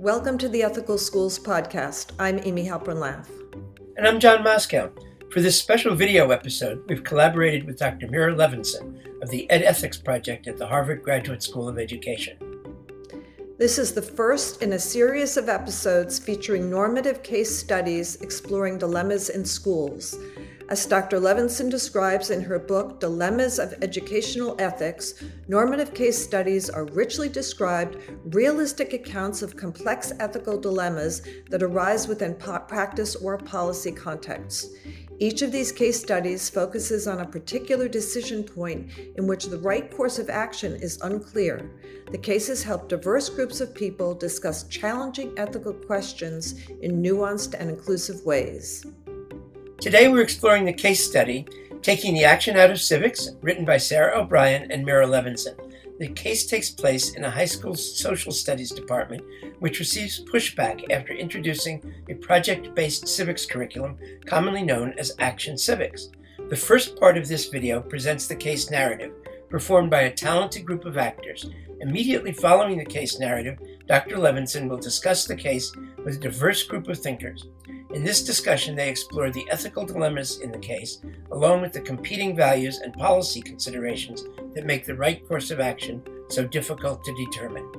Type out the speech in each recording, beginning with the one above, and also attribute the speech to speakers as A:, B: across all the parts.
A: Welcome to the Ethical Schools podcast. I'm Amy Halpern-Laff.
B: And I'm John Moscow. For this special video episode, we've collaborated with Dr. Meira Levinson of the EdEthics project at the Harvard Graduate School of Education.
A: This is the first in a series of episodes featuring normative case studies exploring dilemmas in schools. As Dr. Levinson describes in her book, Dilemmas of Educational Ethics, normative case studies are richly described, realistic accounts of complex ethical dilemmas that arise within practice or policy contexts. Each of these case studies focuses on a particular decision point in which the right course of action is unclear. The cases help diverse groups of people discuss challenging ethical questions in nuanced and inclusive ways.
B: Today we're exploring the case study, Taking the Action Out of Civics, written by Sarah O'Brien and Meira Levinson. The case takes place in a high school social studies department, which receives pushback after introducing a project-based civics curriculum commonly known as Action Civics. The first part of this video presents the case narrative, performed by a talented group of actors. Immediately following the case narrative, Dr. Levinson will discuss the case with a diverse group of thinkers. In this discussion, they explore the ethical dilemmas in the case, along with the competing values and policy considerations that make the right course of action so difficult to determine.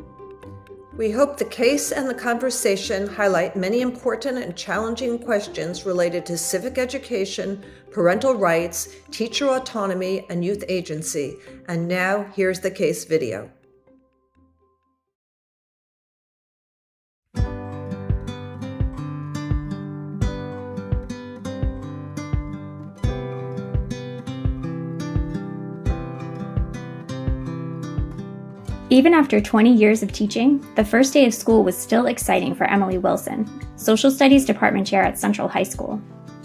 A: We hope the case and the conversation highlight many important and challenging questions related to civic education, parental rights, teacher autonomy, and youth agency. And now, here's the case video.
C: Even after 20 years of teaching, the first day of school was still exciting for Emily Wilson, Social Studies Department Chair at Central High School.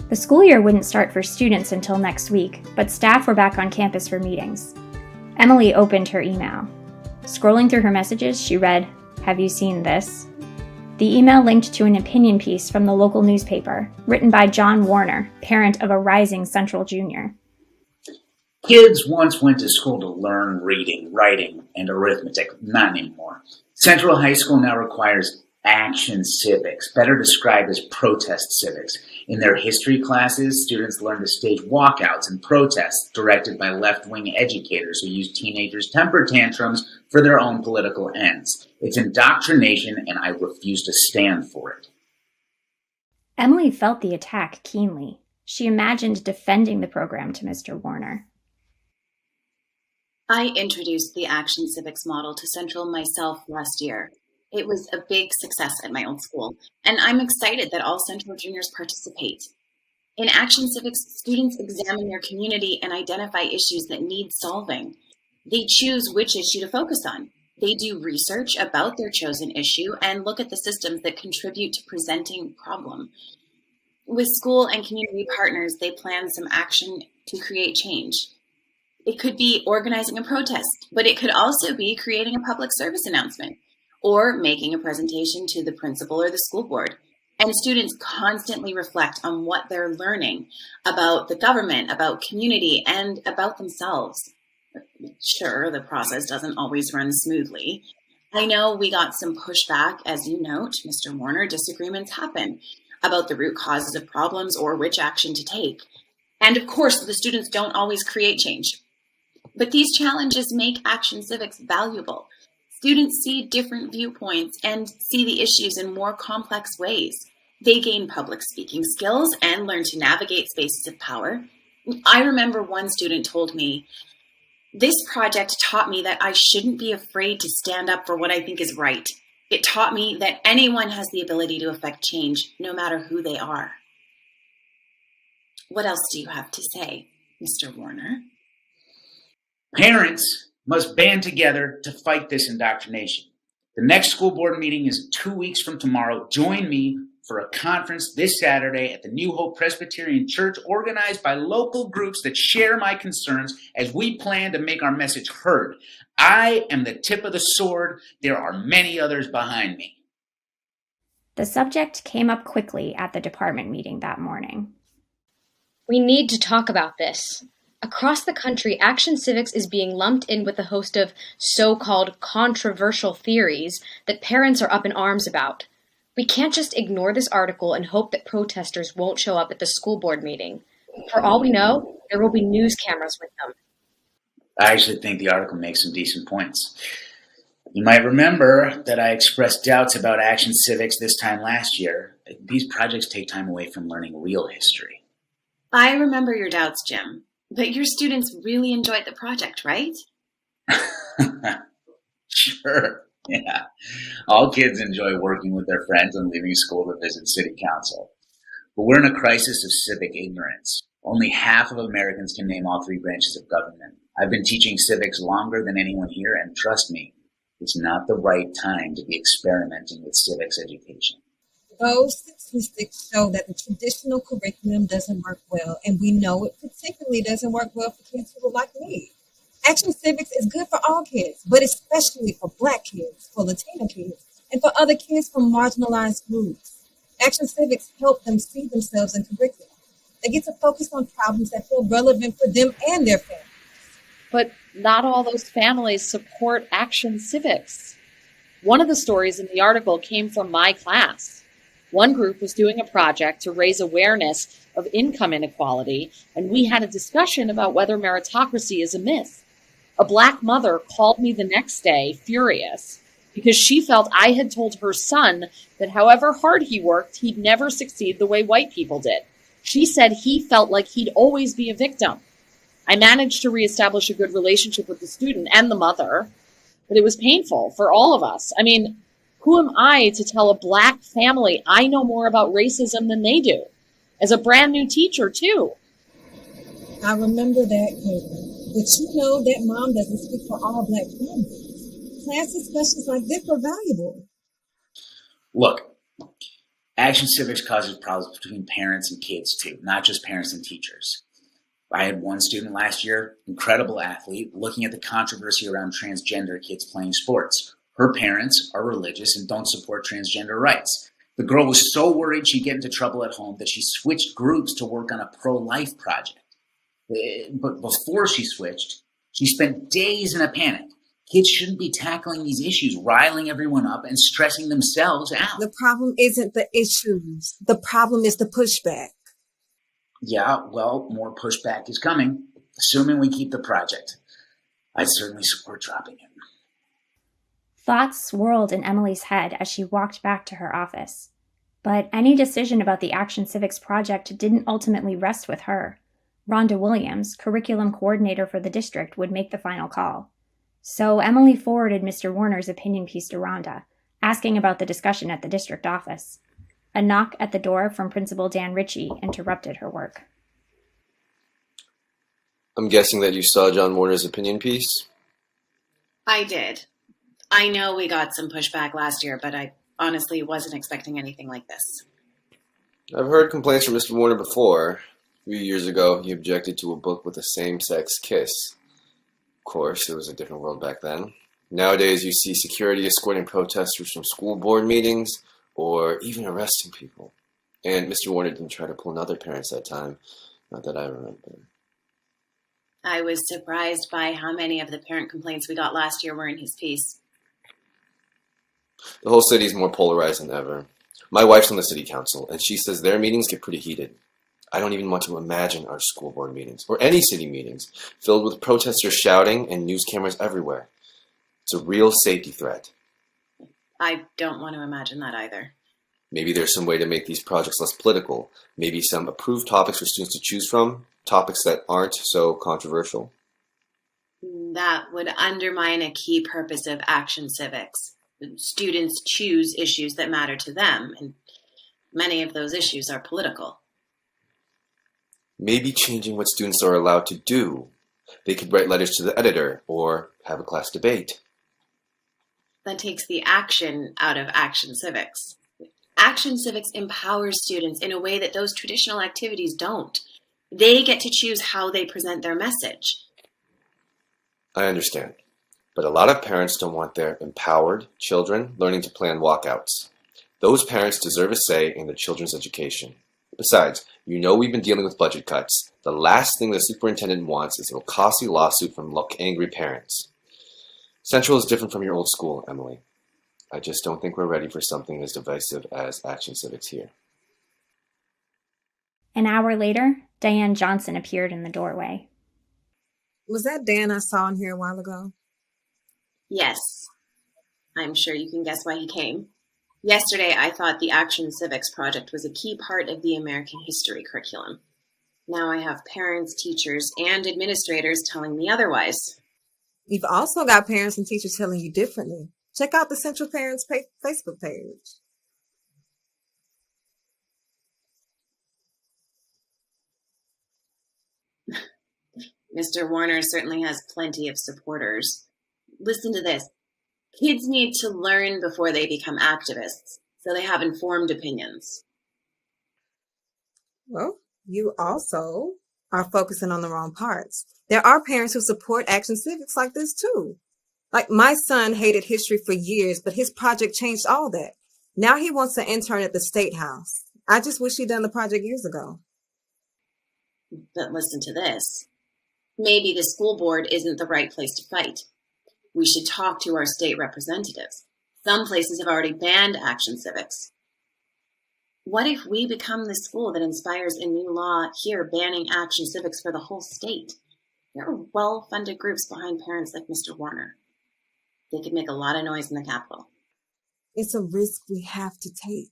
C: The school year wouldn't start for students until next week, but staff were back on campus for meetings. Emily opened her email. Scrolling through her messages, she read, "Have you seen this?" The email linked to an opinion piece from the local newspaper, written by John Warner, parent of a rising Central junior.
D: Kids once went to school to learn reading, writing, and arithmetic. Not anymore. Central High School now requires Action Civics, better described as protest civics. In their history classes, students learn to stage walkouts and protests directed by left-wing educators who use teenagers' temper tantrums for their own political ends. It's indoctrination, and I refuse to stand for it.
C: Emily felt the attack keenly. She imagined defending the program to Mr. Warner.
E: I introduced the Action Civics model to Central myself last year. It was a big success at my old school, and I'm excited that all Central juniors participate. In Action Civics, students examine their community and identify issues that need solving. They choose which issue to focus on. They do research about their chosen issue and look at the systems that contribute to presenting problem. With school and community partners, they plan some action to create change. It could be organizing a protest, but it could also be creating a public service announcement or making a presentation to the principal or the school board. And students constantly reflect on what they're learning about the government, about community, and about themselves. Sure, the process doesn't always run smoothly. I know we got some pushback, as you note, Mr. Warner. Disagreements happen about the root causes of problems or which action to take. And of course, the students don't always create change. But these challenges make Action Civics valuable. Students see different viewpoints and see the issues in more complex ways. They gain public speaking skills and learn to navigate spaces of power. I remember one student told me, "This project taught me that I shouldn't be afraid to stand up for what I think is right. It taught me that anyone has the ability to affect change, no matter who they are." What else do you have to say, Mr. Warner?
D: Parents must band together to fight this indoctrination. The next school board meeting is 2 weeks from tomorrow. Join me for a conference this Saturday at the New Hope Presbyterian Church, organized by local groups that share my concerns as we plan to make our message heard. I am the tip of the sword. There are many others behind me.
C: The subject came up quickly at the department meeting that morning.
F: We need to talk about this. Across the country, Action Civics is being lumped in with a host of so-called controversial theories that parents are up in arms about. We can't just ignore this article and hope that protesters won't show up at the school board meeting. For all we know, there will be news cameras with them.
D: I actually think the article makes some decent points. You might remember that I expressed doubts about Action Civics this time last year. These projects take time away from learning real history.
E: I remember your doubts, Jim, but your students really enjoyed the project, right?
D: Sure, yeah. All kids enjoy working with their friends and leaving school to visit city council. But we're in a crisis of civic ignorance. Only half of Americans can name all three branches of government. I've been teaching civics longer than anyone here, and trust me, it's not the right time to be experimenting with civics education.
A: Those statistics show that the traditional curriculum doesn't work well, and we know it particularly doesn't work well for kids who are like me. Action Civics is good for all kids, but especially for Black kids, for Latino kids, and for other kids from marginalized groups. Action Civics help them see themselves in curriculum. They get to focus on problems that feel relevant for them and their families.
G: But not all those families support Action Civics. One of the stories in the article came from my class. One group was doing a project to raise awareness of income inequality, and we had a discussion about whether meritocracy is a myth. A Black mother called me the next day, furious, because she felt I had told her son that however hard he worked, he'd never succeed the way white people did. She said he felt like he'd always be a victim. I managed to reestablish a good relationship with the student and the mother, but it was painful for all of us. I mean, who am I to tell a Black family I know more about racism than they do? As a brand new teacher, too.
A: I remember that, Caitlin. But you know that mom doesn't speak for all Black families. Class discussions like this are valuable.
D: Look, Action Civics causes problems between parents and kids, too, not just parents and teachers. I had one student last year, incredible athlete, looking at the controversy around transgender kids playing sports. Her parents are religious and don't support transgender rights. The girl was so worried she'd get into trouble at home that she switched groups to work on a pro-life project. But before she switched, she spent days in a panic. Kids shouldn't be tackling these issues, riling everyone up and stressing themselves out.
A: The problem isn't the issues. The problem is the pushback.
D: Yeah, well, more pushback is coming, assuming we keep the project. I'd certainly support dropping it.
C: Thoughts swirled in Emily's head as she walked back to her office. But any decision about the Action Civics project didn't ultimately rest with her. Rhonda Williams, curriculum coordinator for the district, would make the final call. So Emily forwarded Mr. Warner's opinion piece to Rhonda, asking about the discussion at the district office. A knock at the door from Principal Dan Ritchie interrupted her work.
H: I'm guessing that you saw John Warner's opinion piece?
E: I did. I know we got some pushback last year, but I honestly wasn't expecting anything like this.
H: I've heard complaints from Mr. Warner before. A few years ago, he objected to a book with a same-sex kiss. Of course, it was a different world back then. Nowadays, you see security escorting protesters from school board meetings, or even arresting people. And Mr. Warner didn't try to pull another parents that time, not that I remember.
E: I was surprised by how many of the parent complaints we got last year were in his piece.
H: The whole city's more polarized than ever. My wife's on the city council, and she says their meetings get pretty heated. I don't even want to imagine our school board meetings, or any city meetings, filled with protesters shouting and news cameras everywhere. It's a real safety threat.
E: I don't want to imagine that either.
H: Maybe there's some way to make these projects less political. Maybe some approved topics for students to choose from, topics that aren't so controversial.
E: That would undermine a key purpose of Action Civics. Students choose issues that matter to them, and many of those issues are political.
H: Maybe changing what students are allowed to do. They could write letters to the editor or have a class debate.
E: That takes the action out of Action Civics. Action Civics empowers students in a way that those traditional activities don't. They get to choose how they present their message.
H: I understand. But a lot of parents don't want their empowered children learning to plan walkouts. Those parents deserve a say in their children's education. Besides, you know we've been dealing with budget cuts. The last thing the superintendent wants is a costly lawsuit from angry parents. Central is different from your old school, Emily. I just don't think we're ready for something as divisive as Action Civics here.
C: An hour later, Diane Johnson appeared in the doorway.
I: Was that Dan I saw in here a while ago?
E: Yes. I'm sure you can guess why he came. Yesterday, I thought the Action Civics project was a key part of the American history curriculum. Now I have parents, teachers, and administrators telling me otherwise.
I: You've also got parents and teachers telling you differently. Check out the Central Parents Facebook page.
E: Mr. Warner certainly has plenty of supporters. Listen to this. Kids need to learn before they become activists, so they have informed opinions.
I: Well, you also are focusing on the wrong parts. There are parents who support Action Civics like this too. Like my son hated history for years, but his project changed all that. Now he wants to intern at the State House. I just wish he'd done the project years ago.
E: But listen to this. Maybe the school board isn't the right place to fight. We should talk to our state representatives. Some places have already banned Action Civics. What if we become the school that inspires a new law here banning Action Civics for the whole state? There are well-funded groups behind parents like Mr. Warner. They could make a lot of noise in the Capitol.
I: It's a risk we have to take.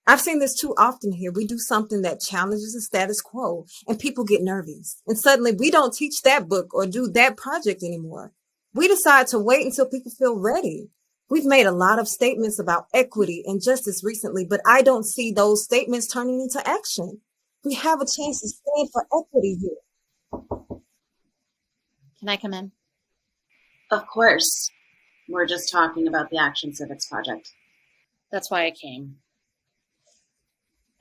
I: I've seen this too often here. We do something that challenges the status quo and people get nervous. And suddenly we don't teach that book or do that project anymore. We decide to wait until people feel ready. We've made a lot of statements about equity and justice recently, but I don't see those statements turning into action. We have a chance to stand for equity here.
G: Can I come in?
E: Of course. We're just talking about the Action Civics project.
G: That's why I came.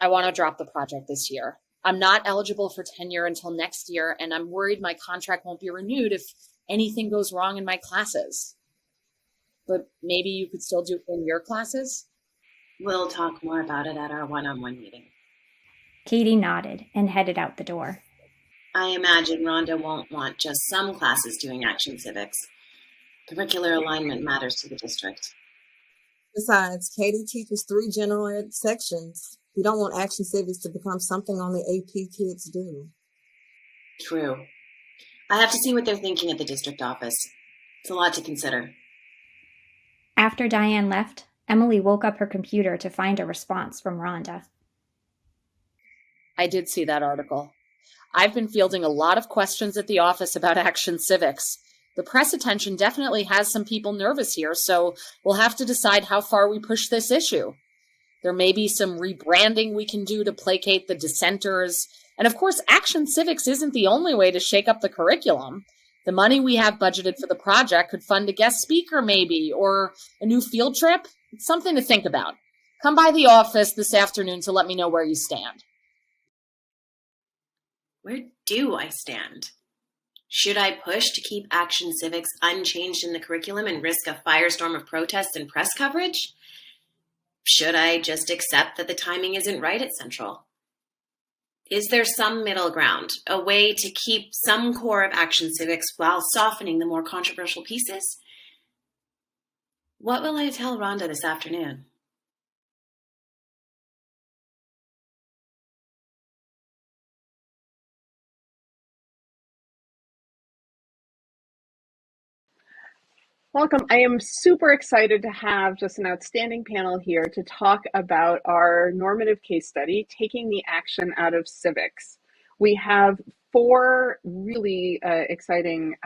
G: I want to drop the project this year. I'm not eligible for tenure until next year, and I'm worried my contract won't be renewed if anything goes wrong in my classes. But maybe you could still do it in your classes?
E: We'll talk more about it at our one-on-one meeting.
C: Katie nodded and headed out the door.
E: I imagine Rhonda won't want just some classes doing Action Civics. Curricular alignment matters to the district.
I: Besides, Katie teaches 3 general ed sections. We don't want Action Civics to become something only AP kids do.
E: True. I have to see what they're thinking at the district office. It's a lot to consider.
C: After Diane left, Emily woke up her computer to find a response from Rhonda.
G: I did see that article. I've been fielding a lot of questions at the office about Action Civics. The press attention definitely has some people nervous here, so we'll have to decide how far we push this issue. There may be some rebranding we can do to placate the dissenters. And of course, Action Civics isn't the only way to shake up the curriculum. The money we have budgeted for the project could fund a guest speaker maybe, or a new field trip. It's something to think about. Come by the office this afternoon to let me know where you stand.
E: Where do I stand? Should I push to keep Action Civics unchanged in the curriculum and risk a firestorm of protests and press coverage? Should I just accept that the timing isn't right at Central? Is there some middle ground, a way to keep some core of Action Civics while softening the more controversial pieces? What will I tell Rhonda this afternoon?
J: Welcome. I am super excited to have just an outstanding panel here to talk about our normative case study, Taking the Action Out of Civics. We have 4 really exciting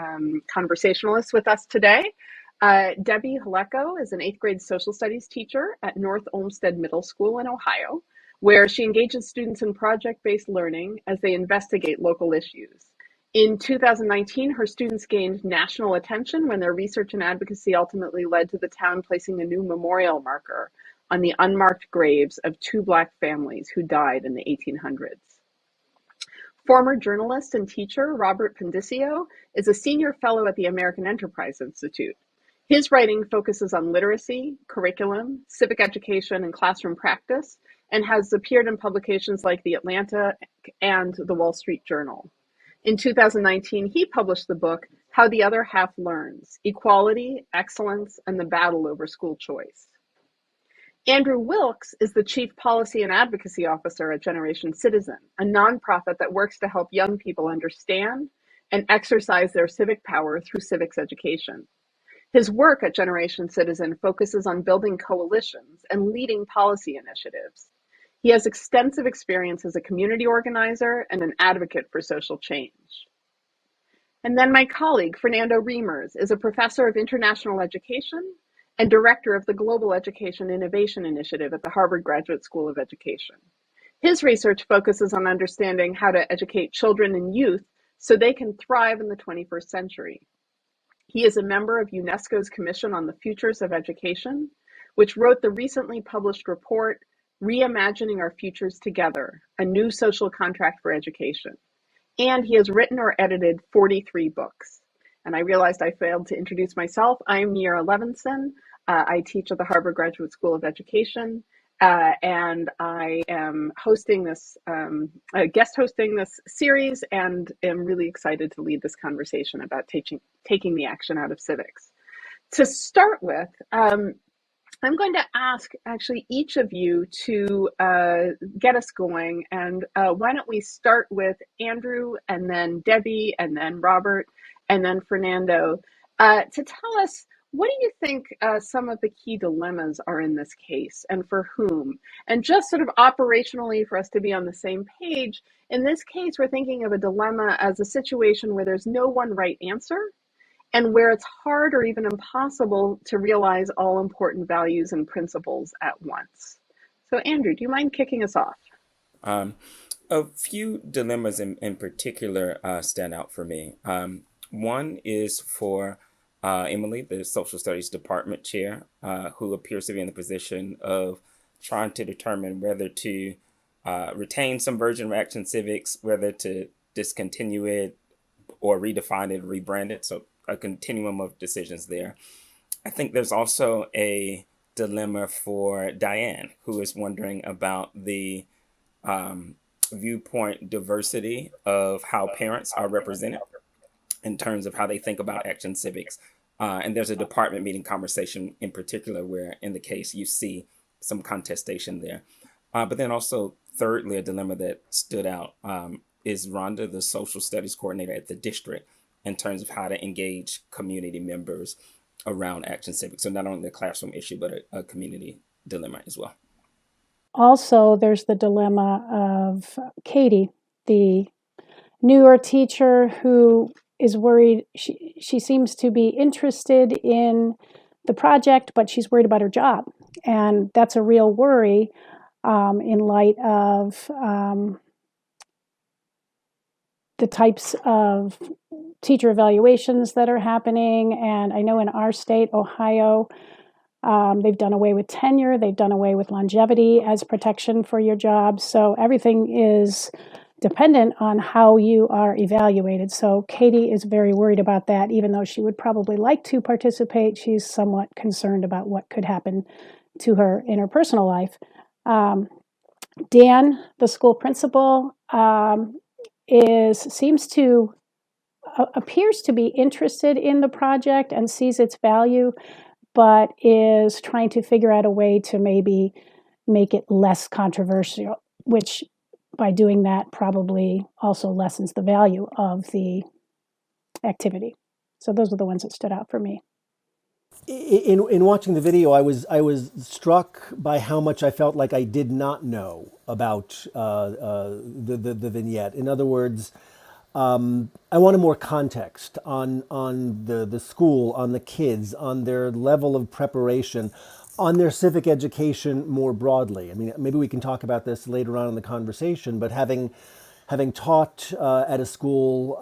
J: conversationalists with us today. Debbie Haleko is an 8th grade social studies teacher at North Olmsted Middle School in Ohio, where she engages students in project-based learning as they investigate local issues. In 2019, her students gained national attention when their research and advocacy ultimately led to the town placing a new memorial marker on the unmarked graves of 2 Black families who died in the 1800s. Former journalist and teacher Robert Pendicio is a senior fellow at the American Enterprise Institute. His writing focuses on literacy, curriculum, civic education, and classroom practice, and has appeared in publications like The Atlantic and The Wall Street Journal. In 2019, he published the book, How the Other Half Learns: Equality, Excellence, and the Battle Over School Choice. Andrew Wilkes is the Chief Policy and Advocacy Officer at Generation Citizen, a nonprofit that works to help young people understand and exercise their civic power through civics education. His work at Generation Citizen focuses on building coalitions and leading policy initiatives. He has extensive experience as a community organizer and an advocate for social change. And then my colleague, Fernando Reimers, is a professor of international education and director of the Global Education Innovation Initiative at the Harvard Graduate School of Education. His research focuses on understanding how to educate children and youth so they can thrive in the 21st century. He is a member of UNESCO's Commission on the Futures of Education, which wrote the recently published report, Reimagining Our Futures Together, a New Social Contract for Education. And he has written or edited 43 books. And I realized I failed to introduce myself. I'm Meira Levinson. I teach at the Harvard Graduate School of Education. And I am hosting this, guest hosting this series, and am really excited to lead this conversation about taking the action out of civics. To start with, I'm going to ask actually each of you to get us going. And why don't we start with Andrew, and then Debbie, and then Robert, and then Fernando, to tell us, what do you think some of the key dilemmas are in this case, and for whom? And just sort of operationally, for us to be on the same page, in this case, we're thinking of a dilemma as a situation where there's no one right answer, and where it's hard or even impossible to realize all important values and principles at once. So Andrew, do you mind kicking us off?
K: A few dilemmas in particular stand out for me. One is for Emily, the Social Studies Department Chair, who appears to be in the position of trying to determine whether to retain some version of Action Civics, whether to discontinue it or redefine it, rebrand it. So a continuum of decisions there. I think there's also a dilemma for Diane, who is wondering about the viewpoint diversity of how parents are represented in terms of how they think about Action Civics. And there's a department meeting conversation in particular where, in the case, you see some contestation there. But then also, thirdly, a dilemma that stood out is Rhonda, the social studies coordinator at the district, in terms of how to engage community members around Action Civics. So not only the classroom issue, but a community dilemma as well.
L: Also, there's the dilemma of Katie, the newer teacher who is worried. She seems to be interested in the project, but she's worried about her job. And that's a real worry in light of the types of teacher evaluations that are happening. And I know in our state, Ohio, they've done away with tenure. They've done away with longevity as protection for your job. So everything is dependent on how you are evaluated. So Katie is very worried about that. Even though she would probably like to participate, she's somewhat concerned about what could happen to her in her personal life. Dan, the school principal, appears to be interested in the project and sees its value, but is trying to figure out a way to maybe make it less controversial, which by doing that probably also lessens the value of the activity. So those are the ones that stood out for me.
M: In watching the video, I was struck by how much I felt like I did not know about the vignette. In other words, I wanted more context on the school, on the kids, on their level of preparation, on their civic education more broadly. I mean, maybe we can talk about this later on in the conversation, but having taught at a school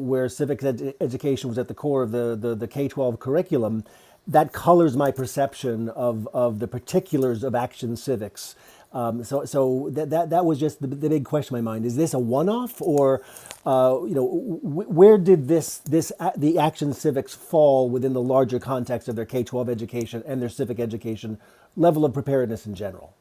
M: where civic education was at the core of the K-12 curriculum, that colors my perception of the particulars of Action Civics. So that was just the big question in my mind. Is this a one-off, or where did the Action Civics fall within the larger context of their K-12 education and their civic education level of preparedness in general?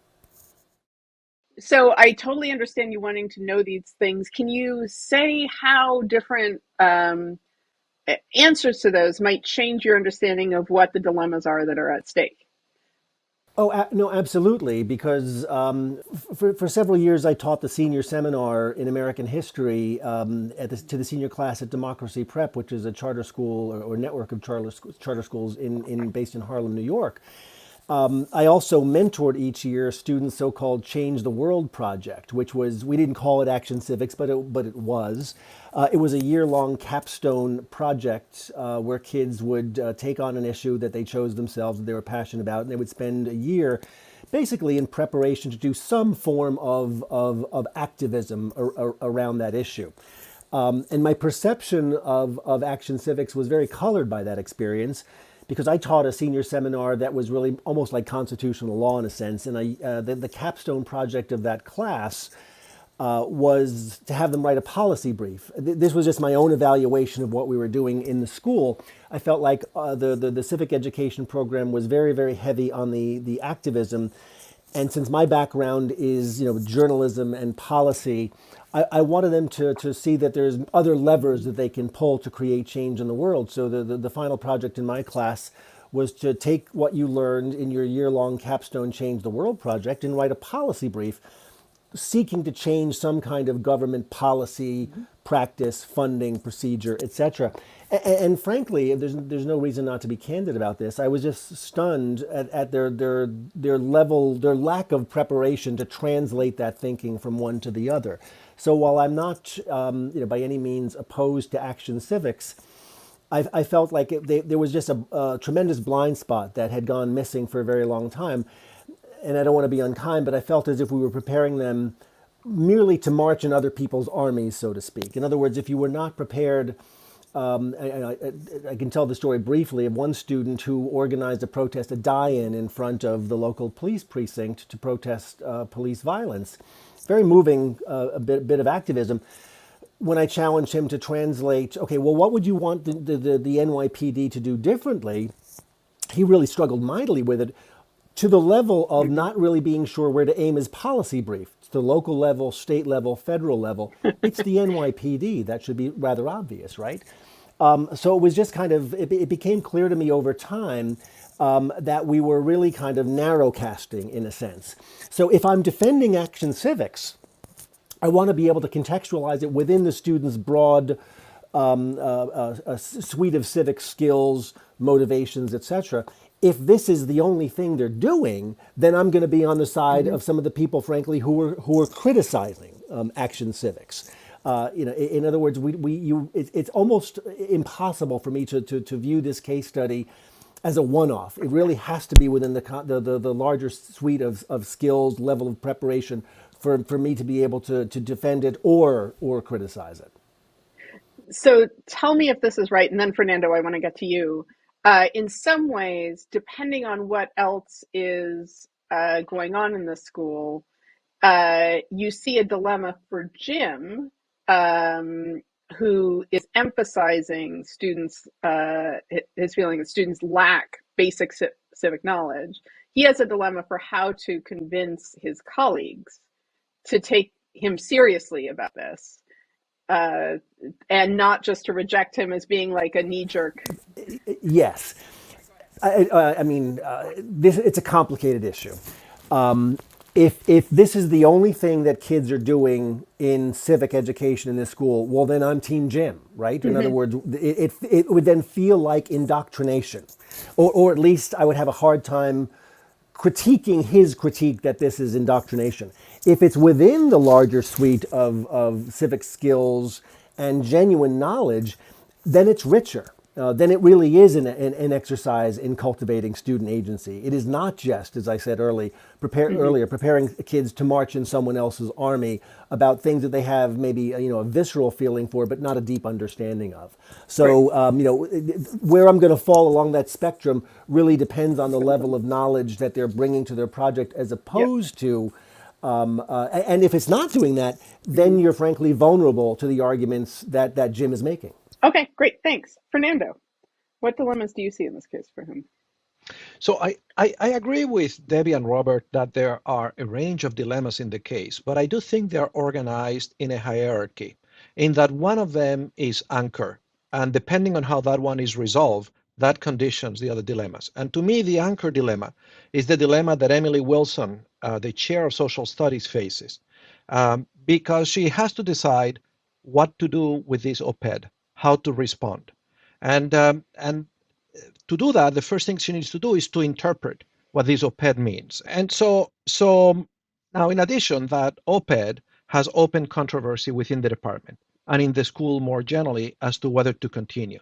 J: So I totally understand you wanting to know these things. Can you say how different answers to those might change your understanding of what the dilemmas are that are at stake?
M: Oh, no, absolutely. Because for several years, I taught the senior seminar in American history to the senior class at Democracy Prep, which is a charter school or network of charter schools based in Harlem, New York. I also mentored each year students' so-called Change the World project, which was, we didn't call it Action Civics, but it was. It was a year-long capstone project where kids would take on an issue that they chose themselves that they were passionate about, and they would spend a year basically in preparation to do some form of activism around that issue. And my perception of Action Civics was very colored by that experience because I taught a senior seminar that was really almost like constitutional law in a sense. And the capstone project of that class was to have them write a policy brief. This was just my own evaluation of what we were doing in the school. I felt like the civic education program was very, very heavy on the activism. And since my background is, journalism and policy, I wanted them to see that there's other levers that they can pull to create change in the world. So the final project in my class was to take what you learned in your year-long capstone Change the World project and write a policy brief seeking to change some kind of government policy, practice, funding, procedure, etc. And frankly, there's no reason not to be candid about this. I was just stunned at their level, their lack of preparation to translate that thinking from one to the other. So while I'm not, by any means opposed to Action Civics, I felt like there was just a tremendous blind spot that had gone missing for a very long time. And I don't want to be unkind, but I felt as if we were preparing them merely to march in other people's armies, so to speak. In other words, if you were not prepared, I can tell the story briefly of one student who organized a protest, a die-in in front of the local police precinct to protest police violence. Very moving, a bit of activism. When I challenged him to translate, okay, well, what would you want the NYPD to do differently? He really struggled mightily with it, to the level of not really being sure where to aim his policy brief. It's the local level, state level, federal level. It's the NYPD. That should be rather obvious, right? So it was just kind of, it became clear to me over time that we were really kind of narrow casting in a sense. So if I'm defending Action Civics, I want to be able to contextualize it within the student's broad a suite of civic skills, motivations, etc. If this is the only thing they're doing, then I'm going to be on the side of some of the people, frankly, who are criticizing Action Civics. In other words, it's almost impossible for me to view this case study as a one-off. It really has to be within the larger suite of skills, level of preparation for me to be able to defend it or criticize it.
J: So tell me if this is right, and then Fernando, I want to get to you. In some ways, depending on what else is going on in the school, you see a dilemma for Jim, who is emphasizing students, his feeling that students lack basic civic knowledge. He has a dilemma for how to convince his colleagues to take him seriously about this. And not just to reject him as being like a knee-jerk.
M: Yes. I mean, it's a complicated issue. If this is the only thing that kids are doing in civic education in this school, well, then I'm Team Jim, right? In other words, it would then feel like indoctrination. Or at least I would have a hard time critiquing his critique that this is indoctrination. If it's within the larger suite of civic skills and genuine knowledge, then it's richer. Then it really is an exercise in cultivating student agency. It is not just, as I said earlier, preparing kids to march in someone else's army about things that they have maybe a visceral feeling for, but not a deep understanding of. So where I'm going to fall along that spectrum really depends on the level of knowledge that they're bringing to their project, as opposed to. And if it's not doing that, then you're frankly vulnerable to the arguments that Jim is making.
J: Okay, great, thanks. Fernando, what dilemmas do you see in this case for him?
N: So I agree with Debbie and Robert that there are a range of dilemmas in the case, but I do think they're organized in a hierarchy, in that one of them is anchor. And depending on how that one is resolved, that conditions the other dilemmas. And to me, the anchor dilemma is the dilemma that Emily Wilson, the chair of social studies, faces, because she has to decide what to do with this op-ed, how to respond. And to do that, the first thing she needs to do is to interpret what this op-ed means. And so now, in addition, that op-ed has open controversy within the department and in the school more generally as to whether to continue.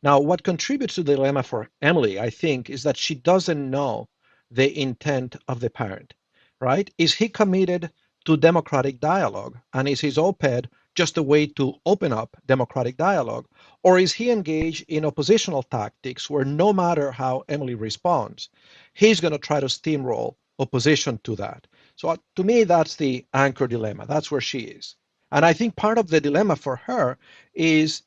N: Now, what contributes to the dilemma for Emily, I think, is that she doesn't know the intent of the parent, right? Is he committed to democratic dialogue? And is his op-ed just a way to open up democratic dialogue? Or is he engaged in oppositional tactics where no matter how Emily responds, he's going to try to steamroll opposition to that? So to me, that's the anchor dilemma. That's where she is. And I think part of the dilemma for her is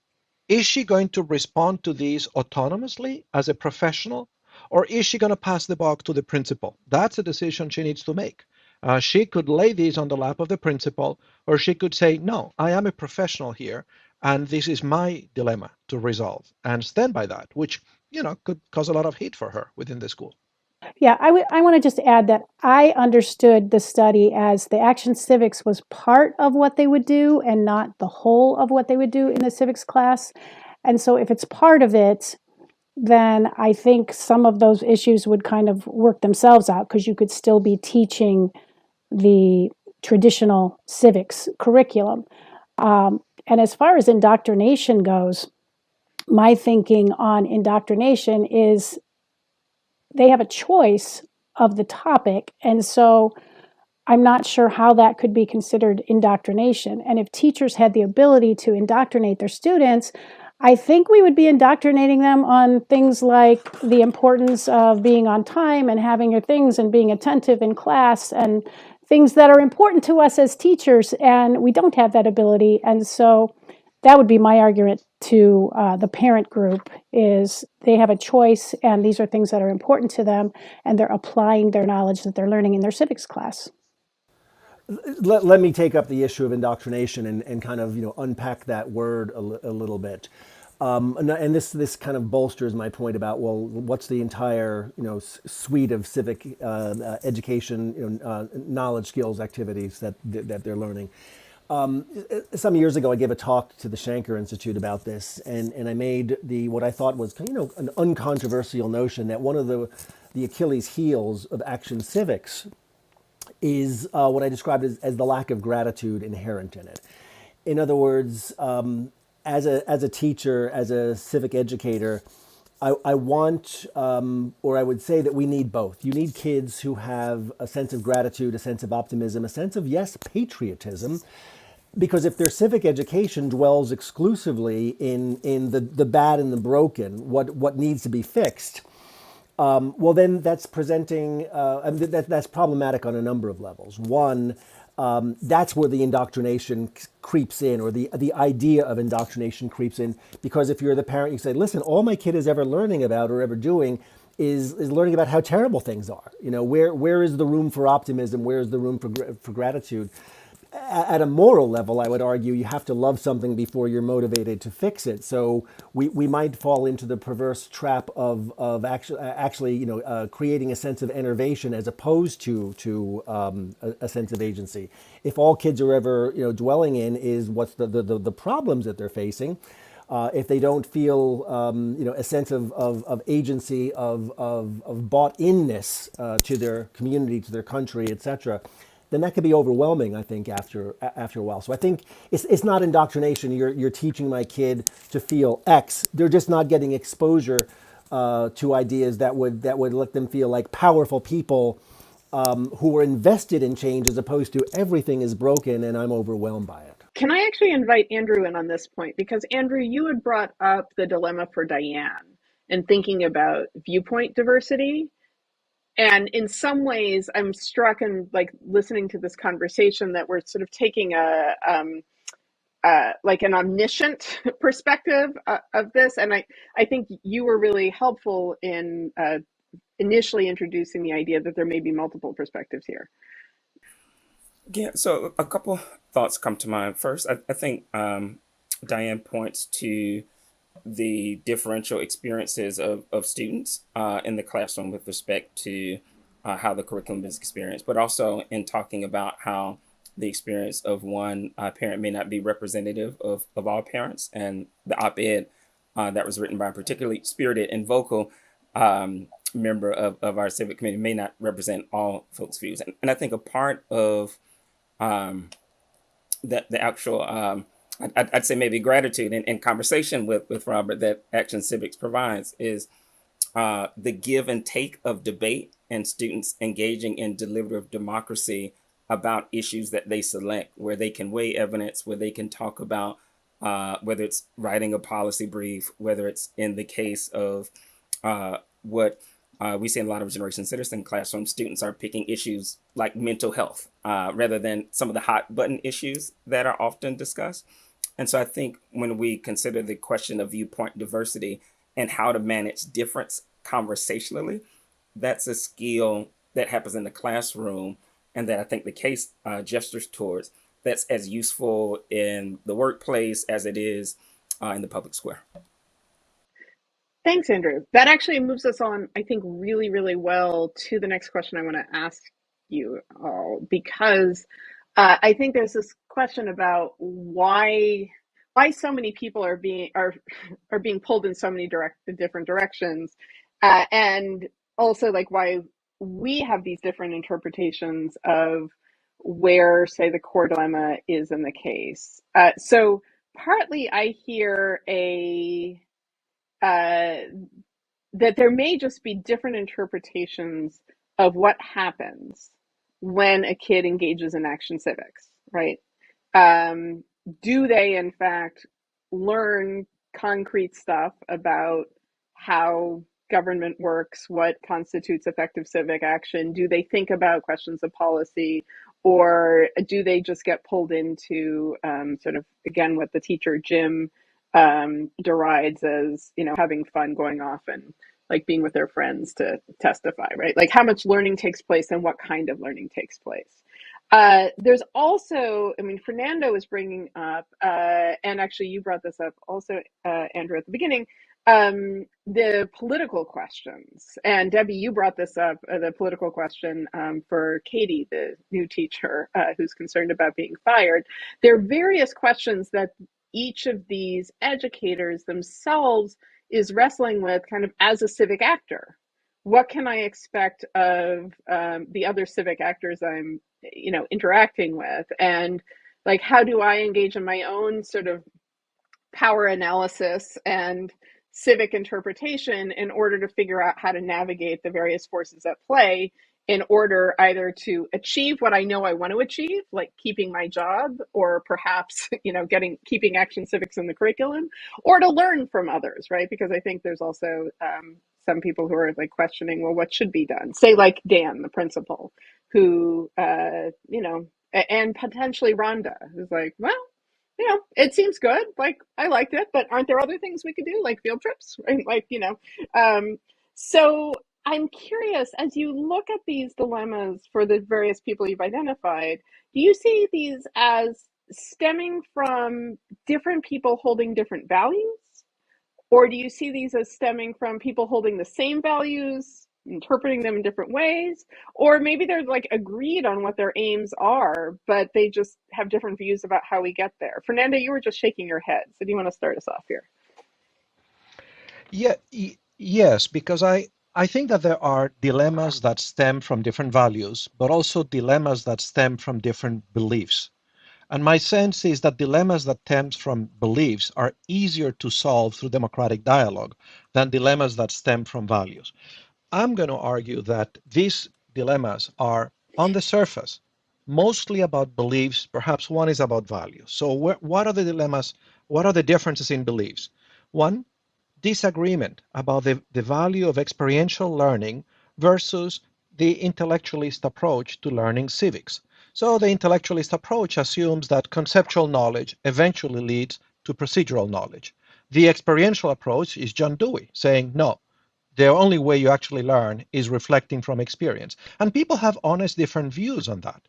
N: she going to respond to these autonomously as a professional, or is she going to pass the buck to the principal? That's a decision she needs to make. She could lay these on the lap of the principal, or she could say, no, I am a professional here, and this is my dilemma to resolve, and stand by that, which could cause a lot of heat for her within the school.
L: Yeah, I want to just add that I understood the study as the Action Civics was part of what they would do and not the whole of what they would do in the civics class. And so if it's part of it, then I think some of those issues would kind of work themselves out because you could still be teaching the traditional civics curriculum. And as far as indoctrination goes, my thinking on indoctrination is they have a choice of the topic. And so I'm not sure how that could be considered indoctrination. And if teachers had the ability to indoctrinate their students, I think we would be indoctrinating them on things like the importance of being on time and having your things and being attentive in class and things that are important to us as teachers. And we don't have that ability. And so that would be my argument to the parent group is they have a choice and these are things that are important to them and they're applying their knowledge that they're learning in their civics class.
M: Let me take up the issue of indoctrination and kind of unpack that word a little bit. And this kind of bolsters my point about, well, what's the entire suite of civic education, knowledge, skills, activities that they're learning. Some years ago, I gave a talk to the Shanker Institute about this, and I made what I thought was an uncontroversial notion that one of the Achilles heels of Action Civics is what I described as the lack of gratitude inherent in it. In other words, as a teacher, as a civic educator, I want, or I would say that we need both. You need kids who have a sense of gratitude, a sense of optimism, a sense of, yes, patriotism, because if their civic education dwells exclusively in the bad and the broken, what needs to be fixed, well, then that's presenting, that's problematic on a number of levels. One, that's where the indoctrination creeps in, or the idea of indoctrination creeps in, because if you're the parent, you say, listen, all my kid is ever learning about or ever doing is learning about how terrible things are. Where is the room for optimism? Where is the room for gratitude? At a moral level, I would argue you have to love something before you're motivated to fix it. So we might fall into the perverse trap of actually creating a sense of enervation as opposed to a sense of agency. If all kids are ever dwelling in is what's the problems that they're facing, if they don't feel a sense of agency, of bought-inness to their community, to their country, etc., then that could be overwhelming, I think, after a while. So I think it's not indoctrination. You're teaching my kid to feel X. They're just not getting exposure to ideas that would let them feel like powerful people who are invested in change, as opposed to everything is broken and I'm overwhelmed by it.
J: Can I actually invite Andrew in on this point? Because Andrew, you had brought up the dilemma for Diane and thinking about viewpoint diversity. And in some ways, I'm struck in like listening to this conversation that we're sort of taking like an omniscient perspective of this. And I think you were really helpful in initially introducing the idea that there may be multiple perspectives here.
K: Yeah, so a couple thoughts come to mind. First, I think Diane points to the differential experiences of students in the classroom with respect to how the curriculum is experienced, but also in talking about how the experience of one parent may not be representative of all parents. And the op-ed that was written by a particularly spirited and vocal member of our civic committee may not represent all folks' views. And I think a part of the actual, I'd say maybe gratitude and conversation with Robert that Action Civics provides is the give and take of debate and students engaging in deliberative democracy about issues that they select, where they can weigh evidence, where they can talk about whether it's writing a policy brief, whether it's in the case of what we see in a lot of Generation Citizen classrooms, students are picking issues like mental health rather than some of the hot button issues that are often discussed. And so I think when we consider the question of viewpoint diversity and how to manage difference conversationally, that's a skill that happens in the classroom and that I think the case gestures towards, that's as useful in the workplace as it is in the public square.
J: Thanks, Andrew. That actually moves us on, I think, really, really well to the next question I want to ask you all, because I think there's this question about why so many people are being pulled in so many different directions, and also like why we have these different interpretations of where, say, the core dilemma is in the case. So partly I hear that there may just be different interpretations of what happens when a kid engages in action civics, right? Do they, in fact, learn concrete stuff about how government works, what constitutes effective civic action? Do they think about questions of policy, or do they just get pulled into sort of, again, what the teacher Jim derides as, having fun, going off and like being with their friends to testify, right? Like how much learning takes place and what kind of learning takes place. There's also, Fernando is bringing up, and actually you brought this up also, Andrew, at the beginning, the political questions. And Debbie, you brought this up, the political question for Katie, the new teacher who's concerned about being fired. There are various questions that each of these educators themselves is wrestling with kind of as a civic actor. What can I expect of the other civic actors I'm, interacting with? And like, how do I engage in my own sort of power analysis and civic interpretation in order to figure out how to navigate the various forces at play in order either to achieve what I know I want to achieve, like keeping my job, or perhaps, keeping action civics in the curriculum, or to learn from others, right? Because I think there's also some people who are like questioning, well, what should be done? Say like Dan, the principal, who, and potentially Rhonda, who's like, well, it seems good. Like, I liked it, but aren't there other things we could do, like field trips, right? Like, so I'm curious, as you look at these dilemmas for the various people you've identified, do you see these as stemming from different people holding different values? Or do you see these as stemming from people holding the same values, interpreting them in different ways? Or maybe they're like agreed on what their aims are, but they just have different views about how we get there. Fernando, you were just shaking your head. So do you want to start us off here?
N: Yeah, yes, because I think that there are dilemmas that stem from different values, but also dilemmas that stem from different beliefs. And my sense is that dilemmas that stem from beliefs are easier to solve through democratic dialogue than dilemmas that stem from values. I'm going to argue that these dilemmas are, on the surface, mostly about beliefs. Perhaps one is about values. So what are the dilemmas? What are the differences in beliefs? One, disagreement about the value of experiential learning versus the intellectualist approach to learning civics. So the intellectualist approach assumes that conceptual knowledge eventually leads to procedural knowledge. The experiential approach is John Dewey saying, no, the only way you actually learn is reflecting from experience. And people have honest different views on that.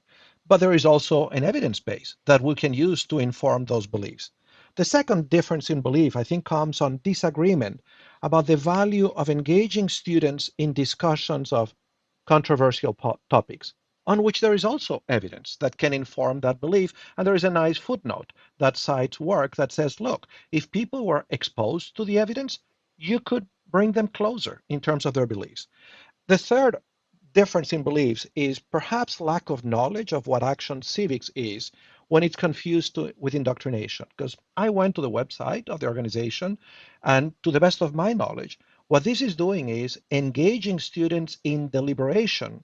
N: But there is also an evidence base that we can use to inform those beliefs. The second difference in belief, I think, comes on disagreement about the value of engaging students in discussions of controversial topics, on which there is also evidence that can inform that belief. And there is a nice footnote that cites work that says, look, if people were exposed to the evidence, you could bring them closer in terms of their beliefs. The third difference in beliefs is perhaps lack of knowledge of what action civics is when it's confused with indoctrination. Because I went to the website of the organization, and to the best of my knowledge, what this is doing is engaging students in deliberation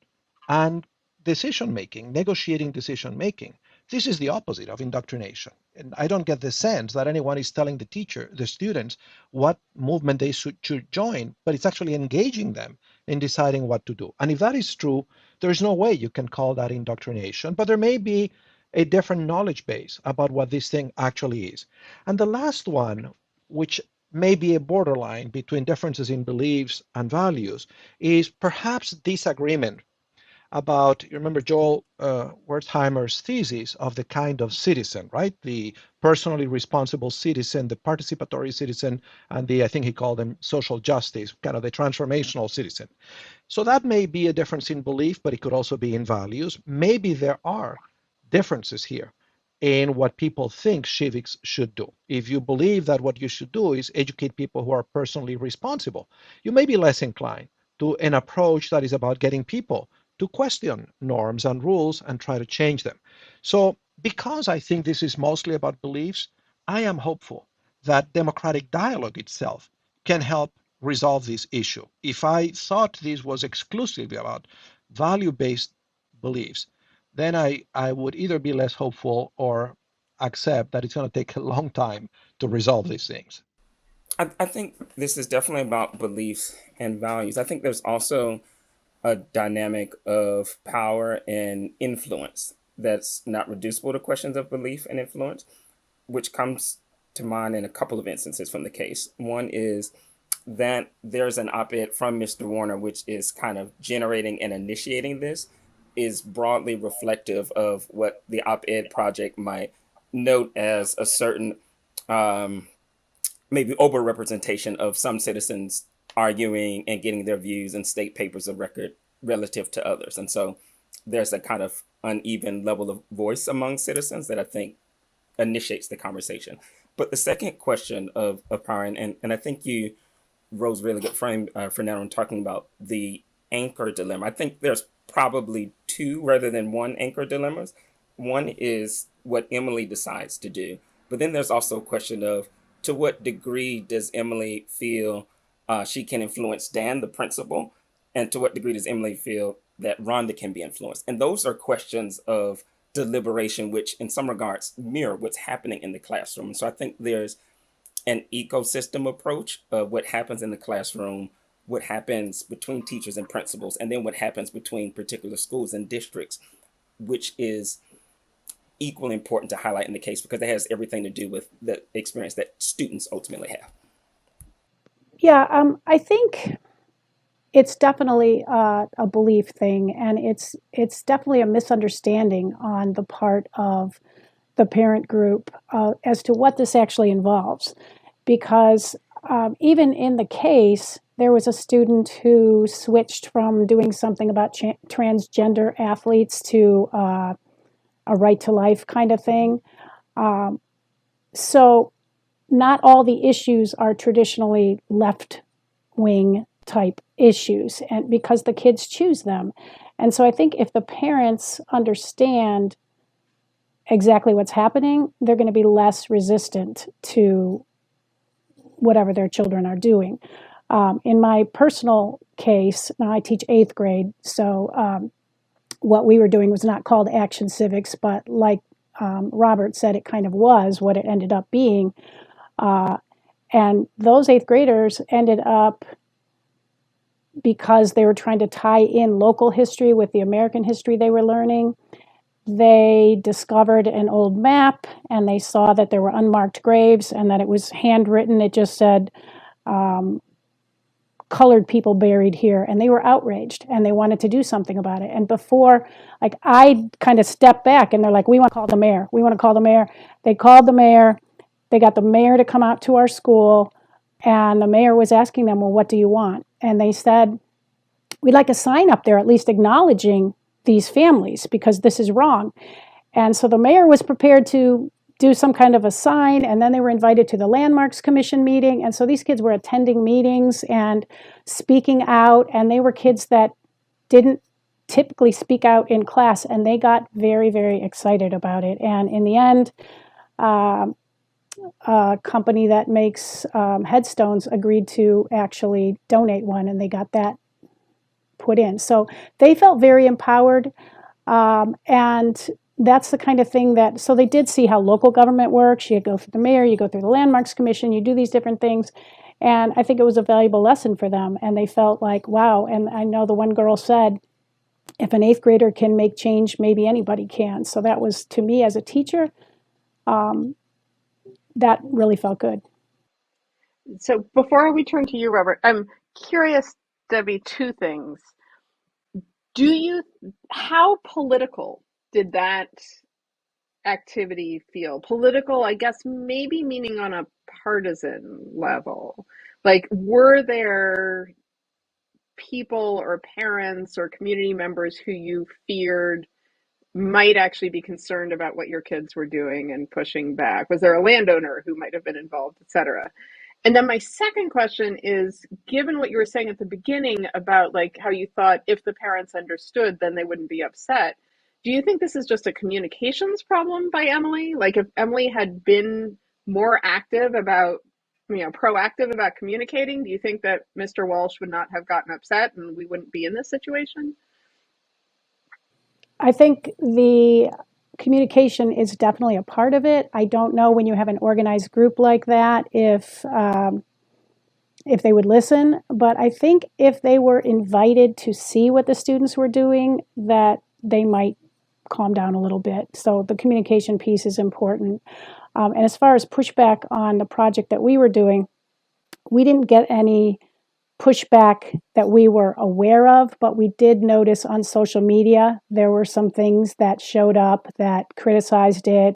N: and decision making, negotiating decision making. This is the opposite of indoctrination. And I don't get the sense that anyone is telling the students, what movement they should join, but it's actually engaging them in deciding what to do. And if that is true, there's no way you can call that indoctrination, but there may be a different knowledge base about what this thing actually is. And the last one, which may be a borderline between differences in beliefs and values, is perhaps disagreement about, you remember Joel Wertheimer's thesis of the kind of citizen, right? The personally responsible citizen, the participatory citizen, and the, I think he called them social justice, kind of the transformational citizen. So that may be a difference in belief, but it could also be in values. Maybe there are differences here in what people think civics should do. If you believe that what you should do is educate people who are personally responsible, you may be less inclined to an approach that is about getting people to question norms and rules and try to change them. So because I think this is mostly about beliefs, I am hopeful that democratic dialogue itself can help resolve this issue. If I thought this was exclusively about value-based beliefs, then I would either be less hopeful or accept that it's going to take a long time to resolve these things.
K: I think this is definitely about beliefs and values. I think there's also a dynamic of power and influence that's not reducible to questions of belief and influence, which comes to mind in a couple of instances from the case. One is that there's an op-ed from Mr. Warner, which is kind of generating and initiating this, is broadly reflective of what the op-ed project might note as a certain maybe over-representation of some citizens arguing and getting their views in state papers of record relative to others. And so there's a kind of uneven level of voice among citizens that I think initiates the conversation. But the second question of power, and I think you rose really good frame, Fernando, in talking about the anchor dilemma. I think there's probably two rather than one anchor dilemmas. One is what Emily decides to do. But then there's also a question of, to what degree does Emily feel she can influence Dan, the principal? And to what degree does Emily feel that Rhonda can be influenced? And those are questions of deliberation, which in some regards mirror what's happening in the classroom. And so I think there's an ecosystem approach of what happens in the classroom, what happens between teachers and principals, and then what happens between particular schools and districts, which is equally important to highlight in the case because it has everything to do with the experience that students ultimately have.
L: Yeah, I think it's definitely a belief thing, and it's definitely a misunderstanding on the part of the parent group as to what this actually involves. Because even in the case, there was a student who switched from doing something about transgender athletes to a right to life kind of thing. So not all the issues are traditionally left-wing type issues, and because the kids choose them. And so I think if the parents understand exactly what's happening, they're going to be less resistant to whatever their children are doing. In my personal case, now I teach 8th grade, so what we were doing was not called Action Civics, but like Robert said, it kind of was what it ended up being. And those 8th graders ended up, because they were trying to tie in local history with the American history they were learning, they discovered an old map and they saw that there were unmarked graves and that it was handwritten. It just said, colored people buried here, and they were outraged and they wanted to do something about it. And before, like, I kind of stepped back and they're like, we want to call the mayor. We want to call the mayor. They called the mayor, They got the mayor to come out to our school, and the mayor was asking them, well, what do you want? And they said, we'd like a sign up there at least acknowledging these families because this is wrong. And so the mayor was prepared to do some kind of a sign, and then they were invited to the Landmarks Commission meeting. And so these kids were attending meetings and speaking out, and they were kids that didn't typically speak out in class, and they got very, very excited about it. And in the end, a company that makes headstones agreed to actually donate one, and they got that put in. So they felt very empowered, and that's the kind of thing that, so they did see how local government works. You go through the mayor, you go through the Landmarks Commission, you do these different things. And I think it was a valuable lesson for them. And they felt like, wow. And I know the one girl said, if an 8th grader can make change, maybe anybody can. So that was, to me as a teacher, that really felt good.
J: So before we turn to you, Robert, I'm curious, Debbie, two things. How political did that activity feel? Political, I guess, maybe meaning on a partisan level. Like, were there people or parents or community members who you feared might actually be concerned about what your kids were doing and pushing back? Was there a landowner who might have been involved, et cetera? And then my second question is, given what you were saying at the beginning about like how you thought if the parents understood, then they wouldn't be upset. Do you think this is just a communications problem by Emily? Like if Emily had been more active about, proactive about communicating, do you think that Mr. Walsh would not have gotten upset and we wouldn't be in this situation?
L: I think the communication is definitely a part of it. I don't know when you have an organized group like that if they would listen, but I think if they were invited to see what the students were doing, that they might calm down a little bit. So the communication piece is important. And as far as pushback on the project that we were doing, we didn't get any pushback that we were aware of, but we did notice on social media there were some things that showed up that criticized it,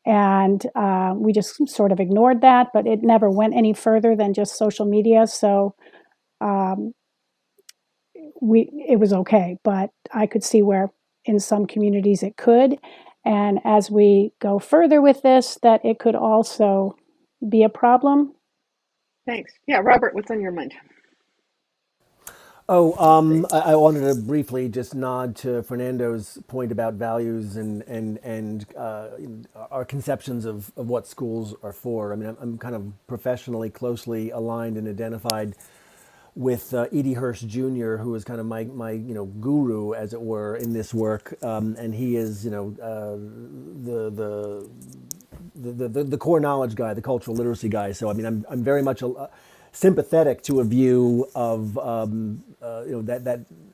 L: and we just sort of ignored that, but it never went any further than just social media. So it was okay, but I could see where in some communities it could, and as we go further with this, that it could also be a problem.
J: Thanks. Yeah, Robert, what's on your mind?
M: I wanted to briefly just nod to Fernando's point about values and our conceptions of what schools are for. I mean, I'm kind of professionally closely aligned and identified with Edie Hirsch Jr., who is kind of my guru, as it were, in this work, and he is the core knowledge guy, the cultural literacy guy. So I mean, I'm very much sympathetic to a view of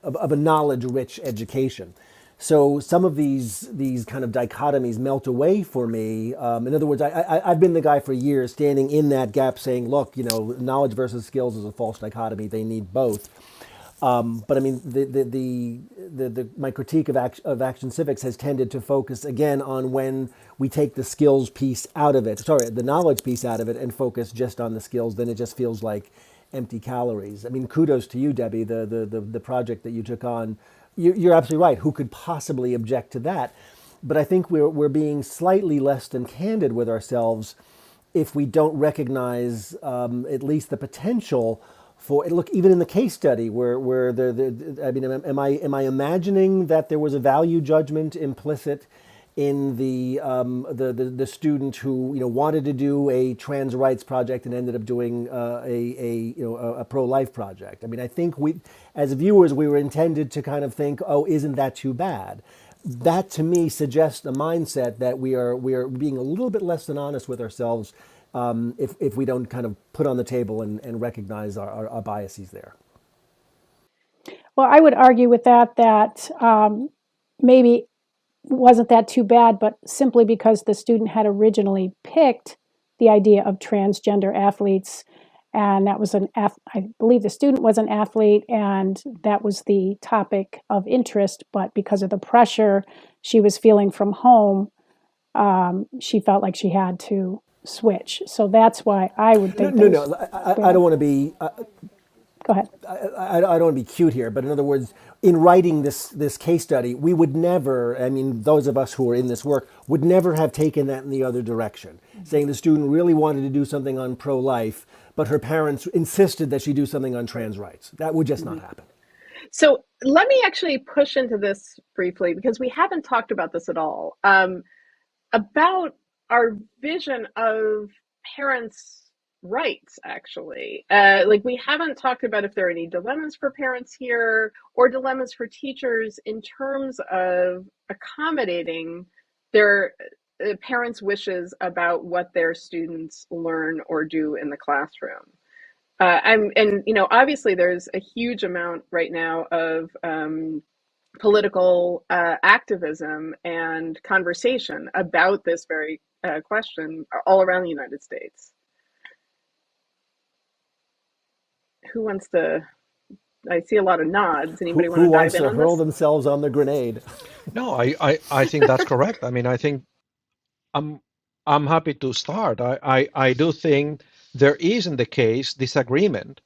M: of a knowledge-rich education. So some of these kind of dichotomies melt away for me. In other words, I've been the guy for years standing in that gap, saying, "Look, knowledge versus skills is a false dichotomy. They need both." But I mean, my critique of Action Civics has tended to focus again on when we take the skills piece out of it, the knowledge piece out of it, and focus just on the skills. Then it just feels like empty calories. I mean, kudos to you, Debbie, the project that you took on. You're absolutely right. Who could possibly object to that? But I think we're being slightly less than candid with ourselves if we don't recognize at least the potential for, look, even in the case study where I mean, am I imagining that there was a value judgment implicit in the student who wanted to do a trans rights project and ended up doing a pro-life project? I mean, I think we, as viewers, we were intended to kind of think, oh, isn't that too bad? That to me suggests a mindset that we are being a little bit less than honest with ourselves if we don't kind of put on the table and recognize our biases there.
L: Well, I would argue with that maybe wasn't that too bad, but simply because the student had originally picked the idea of transgender athletes, and that was I believe the student was an athlete, and that was the topic of interest, but because of the pressure she was feeling from home, she felt like she had to switch. So that's why I would think
M: No,
L: there's.
M: no, I don't want to be.
L: Go ahead.
M: I don't want to be cute here, but in other words, in writing this case study, we would never, I mean, those of us who are in this work would never have taken that in the other direction, saying the student really wanted to do something on pro-life, but her parents insisted that she do something on trans rights. That would just not happen.
J: So let me actually push into this briefly because we haven't talked about this at all. About our vision of parents' rights, actually. Like, we haven't talked about if there are any dilemmas for parents here or dilemmas for teachers in terms of accommodating their parents' wishes about what their students learn or do in the classroom. Obviously there's a huge amount right now of political activism and conversation about this very question all around the United States. Who wants to? I see a lot of nods. Anybody want
M: Who
J: to dive
M: wants
J: in
M: to
J: on
M: hurl
J: this?
M: themselves on the grenade?
N: No, I think that's correct. I mean, I think I'm I'm happy to start. I do think there is in the case disagreement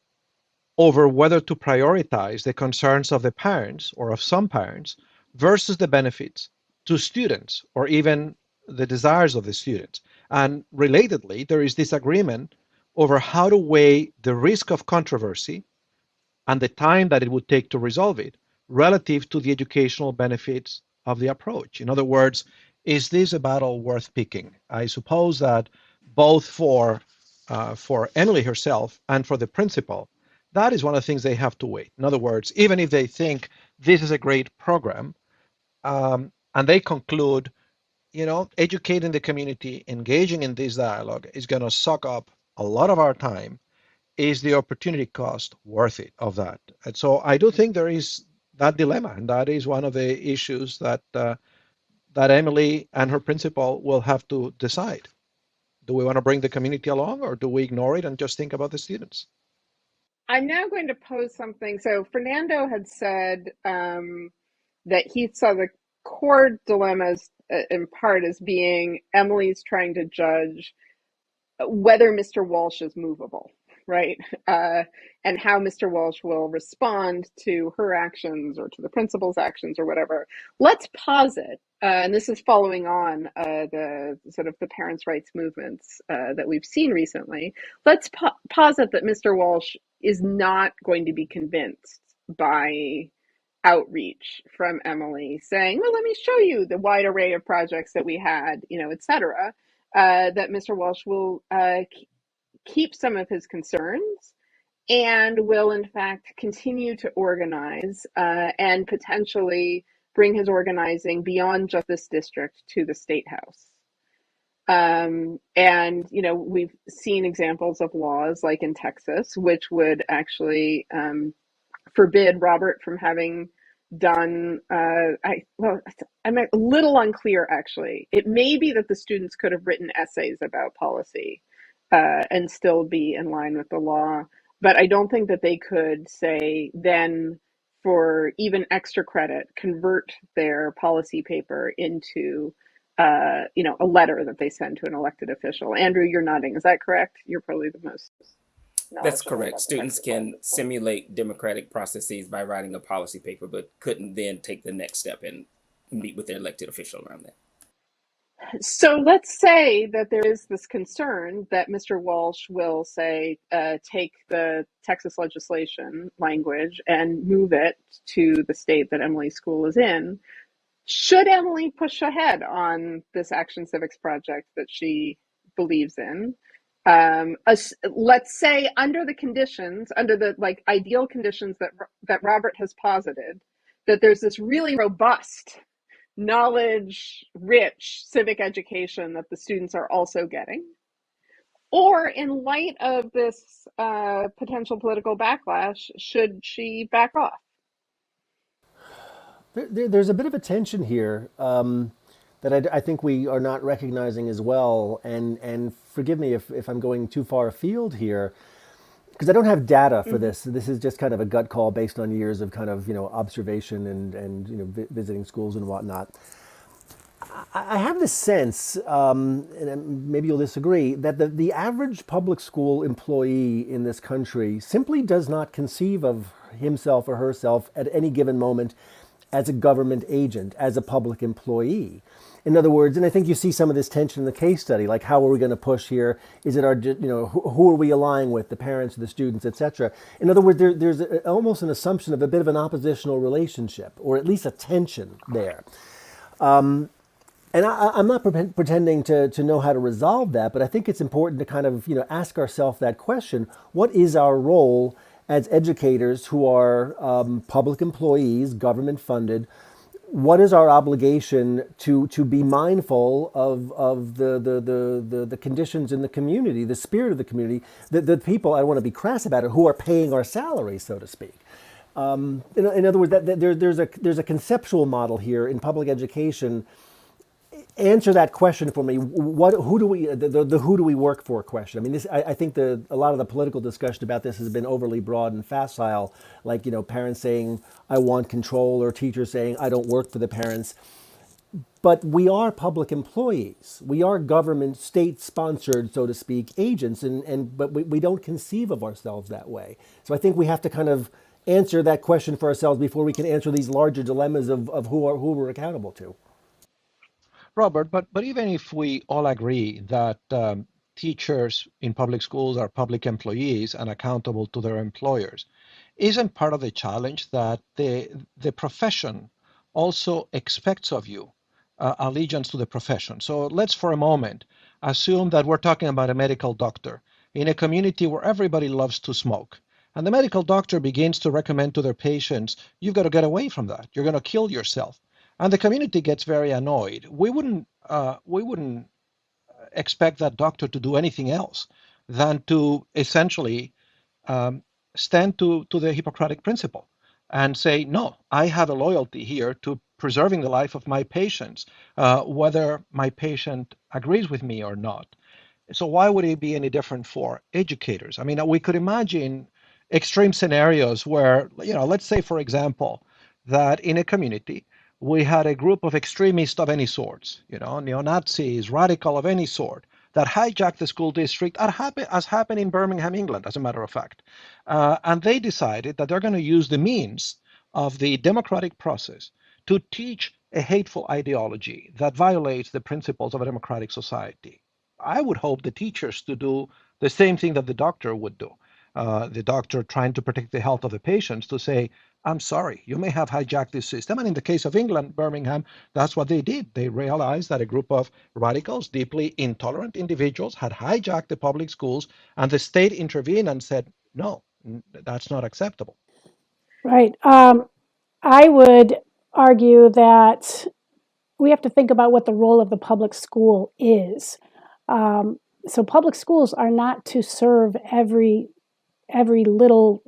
N: over whether to prioritize the concerns of the parents or of some parents versus the benefits to students or even the desires of the students. And relatedly, there is disagreement over how to weigh the risk of controversy and the time that it would take to resolve it relative to the educational benefits of the approach. In other words, is this a battle worth picking? I suppose that both for Emily herself and for the principal, that is one of the things they have to weigh. In other words, even if they think this is a great program, and they conclude, educating the community, engaging in this dialogue is going to suck up a lot of our time, is the opportunity cost worth it of that? And so I do think there is that dilemma, and that is one of the issues that Emily and her principal will have to decide. Do we want to bring the community along, or do we ignore it and just think about the students?
J: I'm now going to pose something. So Fernando had said that he saw the core dilemmas in part as being Emily's trying to judge whether Mr. Walsh is movable, right? And how Mr. Walsh will respond to her actions or to the principal's actions or whatever. Let's posit, and this is following on the sort of the parents' rights movements that we've seen recently. Let's posit that Mr. Walsh is not going to be convinced by outreach from Emily saying, well, let me show you the wide array of projects that we had, et cetera. That Mr. Walsh will keep some of his concerns and will, in fact, continue to organize and potentially bring his organizing beyond just this district to the State House. We've seen examples of laws like in Texas, which would actually forbid Robert from having done I'm a little unclear actually. It may be that the students could have written essays about policy and still be in line with the law, but I don't think that they could say then for even extra credit convert their policy paper into a letter that they send to an elected official. Andrew, you're nodding. Is that correct? You're probably the most
K: That's
J: knowledgeable
K: correct.
J: about the
K: Students
J: technical.
K: can simulate democratic processes by writing a policy paper, but couldn't then take the next step and meet with their elected official around that.
J: So let's say that there is this concern that Mr. Walsh will say, take the Texas legislation language and move it to the state that Emily's school is in. Should Emily push ahead on this Action Civics project that she believes in? Let's say under the conditions, under the ideal conditions that Robert has posited, that there's this really robust knowledge rich civic education that the students are also getting? Or in light of this potential political backlash, should she back off?
M: There's a bit of a tension here that I think we are not recognizing as well. And forgive me if I'm going too far afield here, because I don't have data for this. This is just kind of a gut call based on years of kind of observation and visiting schools and whatnot. I have this sense, and maybe you'll disagree, that the average public school employee in this country simply does not conceive of himself or herself at any given moment as a government agent, as a public employee. In other words, and I think you see some of this tension in the case study, like how are we going to push here? Is it our, who are we aligning with, the parents, the students, etc. In other words, there's almost an assumption of a bit of an oppositional relationship, or at least a tension there. And I'm not pretending to know how to resolve that, but I think it's important to kind of ask ourselves that question: what is our role as educators who are public employees, government funded? What is our obligation to be mindful of the conditions in the community, the spirit of the community, the people, I don't want to be crass about it, who are paying our salaries, so to speak. In other words, there's a conceptual model here in public education. Answer that question for me. Who do we work for question? I mean, I think a lot of the political discussion about this has been overly broad and facile, like parents saying I want control, or teachers saying I don't work for the parents. But we are public employees. We are government, state-sponsored, so to speak, agents, but we don't conceive of ourselves that way. So I think we have to kind of answer that question for ourselves before we can answer these larger dilemmas of who we're accountable to.
N: Robert, but even if we all agree that teachers in public schools are public employees and accountable to their employers, isn't part of the challenge that the profession also expects of you allegiance to the profession? So let's for a moment assume that we're talking about a medical doctor in a community where everybody loves to smoke. And the medical doctor begins to recommend to their patients, you've got to get away from that. You're going to kill yourself. And the community gets very annoyed. We wouldn't expect that doctor to do anything else than to essentially stand to the Hippocratic principle and say, no, I have a loyalty here to preserving the life of my patients, whether my patient agrees with me or not. So why would it be any different for educators? I mean, we could imagine extreme scenarios where, let's say, for example, that in a community, we had a group of extremists of any sorts, neo-Nazis, radical of any sort, that hijacked the school district, as happened in Birmingham, England, as a matter of fact. And they decided that they're going to use the means of the democratic process to teach a hateful ideology that violates the principles of a democratic society. I would hope the teachers to do the same thing that the doctor would do. The doctor trying to protect the health of the patients to say, I'm sorry, you may have hijacked this system. And in the case of England, Birmingham, that's what they did. They realized that a group of radicals, deeply intolerant individuals had hijacked the public schools, and the state intervened and said, no, that's not acceptable.
L: Right. I would argue that we have to think about what the role of the public school is. So public schools are not to serve every little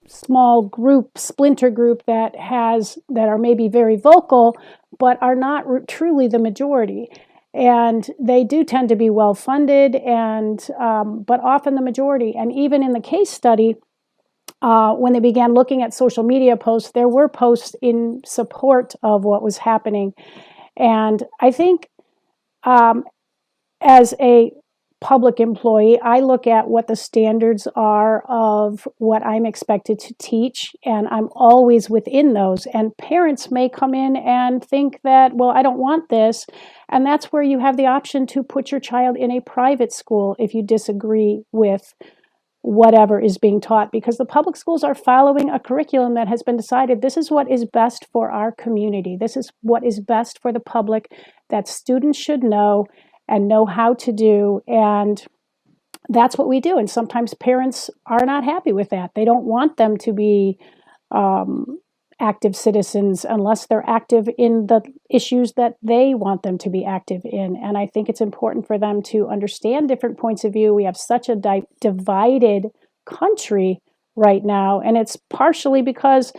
L: small group, splinter group that are maybe very vocal, but are not truly the majority. And they do tend to be well funded, but often the majority. And even in the case study, when they began looking at social media posts, there were posts in support of what was happening. And I think as a public employee, I look at what the standards are of what I'm expected to teach, and I'm always within those. And parents may come in and think that, well, I don't want this. And that's where you have the option to put your child in a private school if you disagree with whatever is being taught, because the public schools are following a curriculum that has been decided. This is what is best for our community. This is what is best for the public that students should know and know how to do. And that's what we do. And sometimes parents are not happy with that. They don't want them to be active citizens unless they're active in the issues that they want them to be active in. And I think it's important for them to understand different points of view. We have such a divided country right now, and it's partially because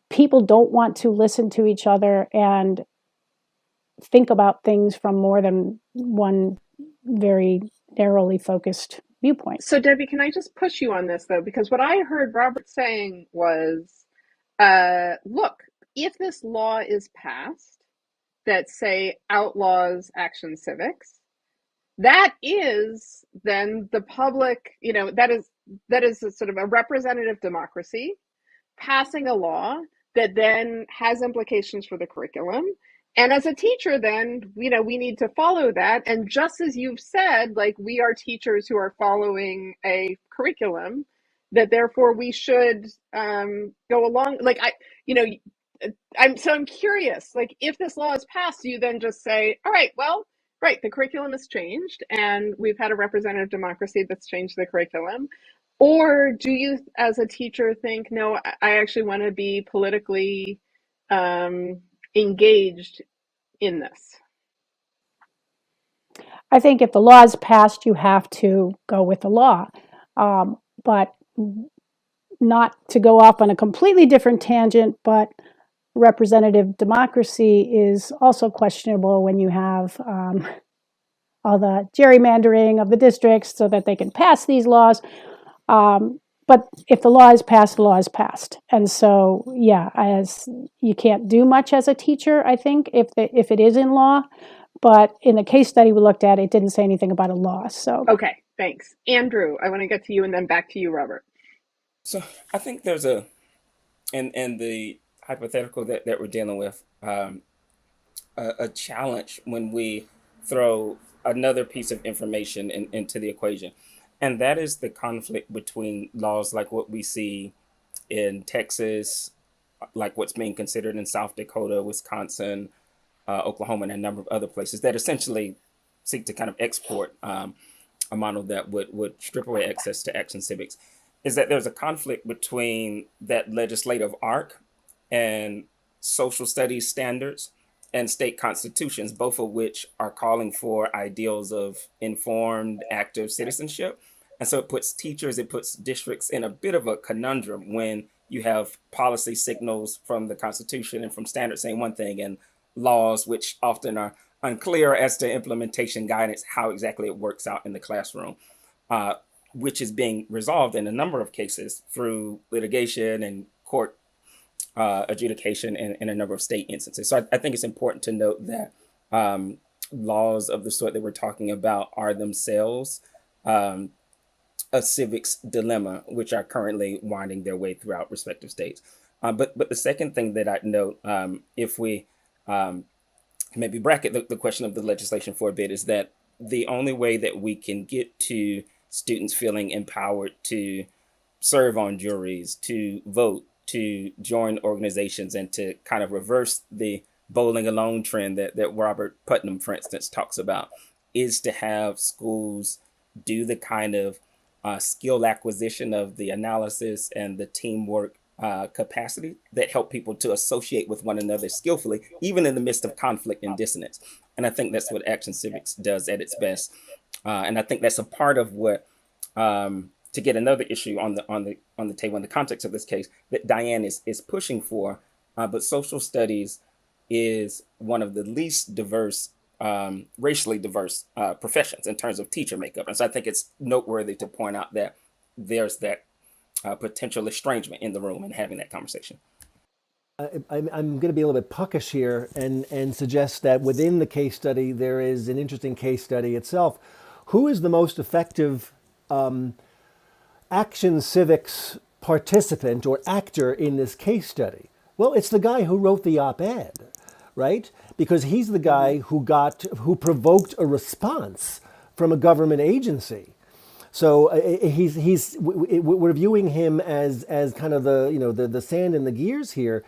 L: people don't want to listen to each other and think about things from more than one very narrowly focused viewpoint.
J: So, Debbie, can I just push you on this, though? Because what I heard Robert saying was, look, if this law is passed, that say outlaws action civics, that is then the public, that is a sort of a representative democracy passing a law that then has implications for the curriculum. And as a teacher, then, we need to follow that. And just as you've said, like, we are teachers who are following a curriculum, that therefore we should go along. Like, I'm curious, like, if this law is passed, you then just say, all right, well, right, the curriculum has changed and we've had a representative democracy that's changed the curriculum. Or do you, as a teacher, think, no, I actually want to be politically engaged in this?
L: I think if the law is passed, you have to go with the law. But not to go off on a completely different tangent, but representative democracy is also questionable when you have all the gerrymandering of the districts so that they can pass these laws. But if the law is passed, the law is passed. And so, yeah, as you can't do much as a teacher, I think, if it is in law. But in the case study we looked at, it didn't say anything about a law. So
J: okay, thanks. Andrew, I want to get to you and then back to you, Robert.
K: So I think there's in the hypothetical that we're dealing with, a challenge when we throw another piece of information into the equation. And that is the conflict between laws like what we see in Texas, like what's being considered in South Dakota, Wisconsin, Oklahoma, and a number of other places that essentially seek to kind of export a model that would strip away access to action civics, is that there's a conflict between that legislative arc and social studies standards and state constitutions, both of which are calling for ideals of informed, active citizenship. And so it puts teachers, it puts districts in a bit of a conundrum when you have policy signals from the Constitution and from standards saying one thing, and laws which often are unclear as to implementation guidance, how exactly it works out in the classroom, which is being resolved in a number of cases through litigation and court adjudication in a number of state instances. So I think it's important to note that laws of the sort that we're talking about are themselves a civics dilemma, which are currently winding their way throughout respective states. But the second thing that I'd note, if we maybe bracket the question of the legislation for a bit, is that the only way that we can get to students feeling empowered to serve on juries, to vote, to join organizations, and to kind of reverse the bowling alone trend that Robert Putnam, for instance, talks about, is to have schools do the kind of skill acquisition of the analysis and the teamwork capacity that help people to associate with one another skillfully, even in the midst of conflict and dissonance. And I think that's what Action Civics does at its best. And I think that's a part of what, to get another issue on the table in the context of this case, that Diane is pushing for. But social studies is one of the least diverse, racially diverse professions in terms of teacher makeup. And so I think it's noteworthy to point out that there's that potential estrangement in the room and having that conversation.
M: I'm going to be a little bit puckish here and suggest that within the case study, there is an interesting case study itself. Who is the most effective Action Civics participant or actor in this case study? Well, it's the guy who wrote the op-ed, right? Because he's the guy who provoked a response from a government agency. So we're viewing him as kind of the sand in the gears here,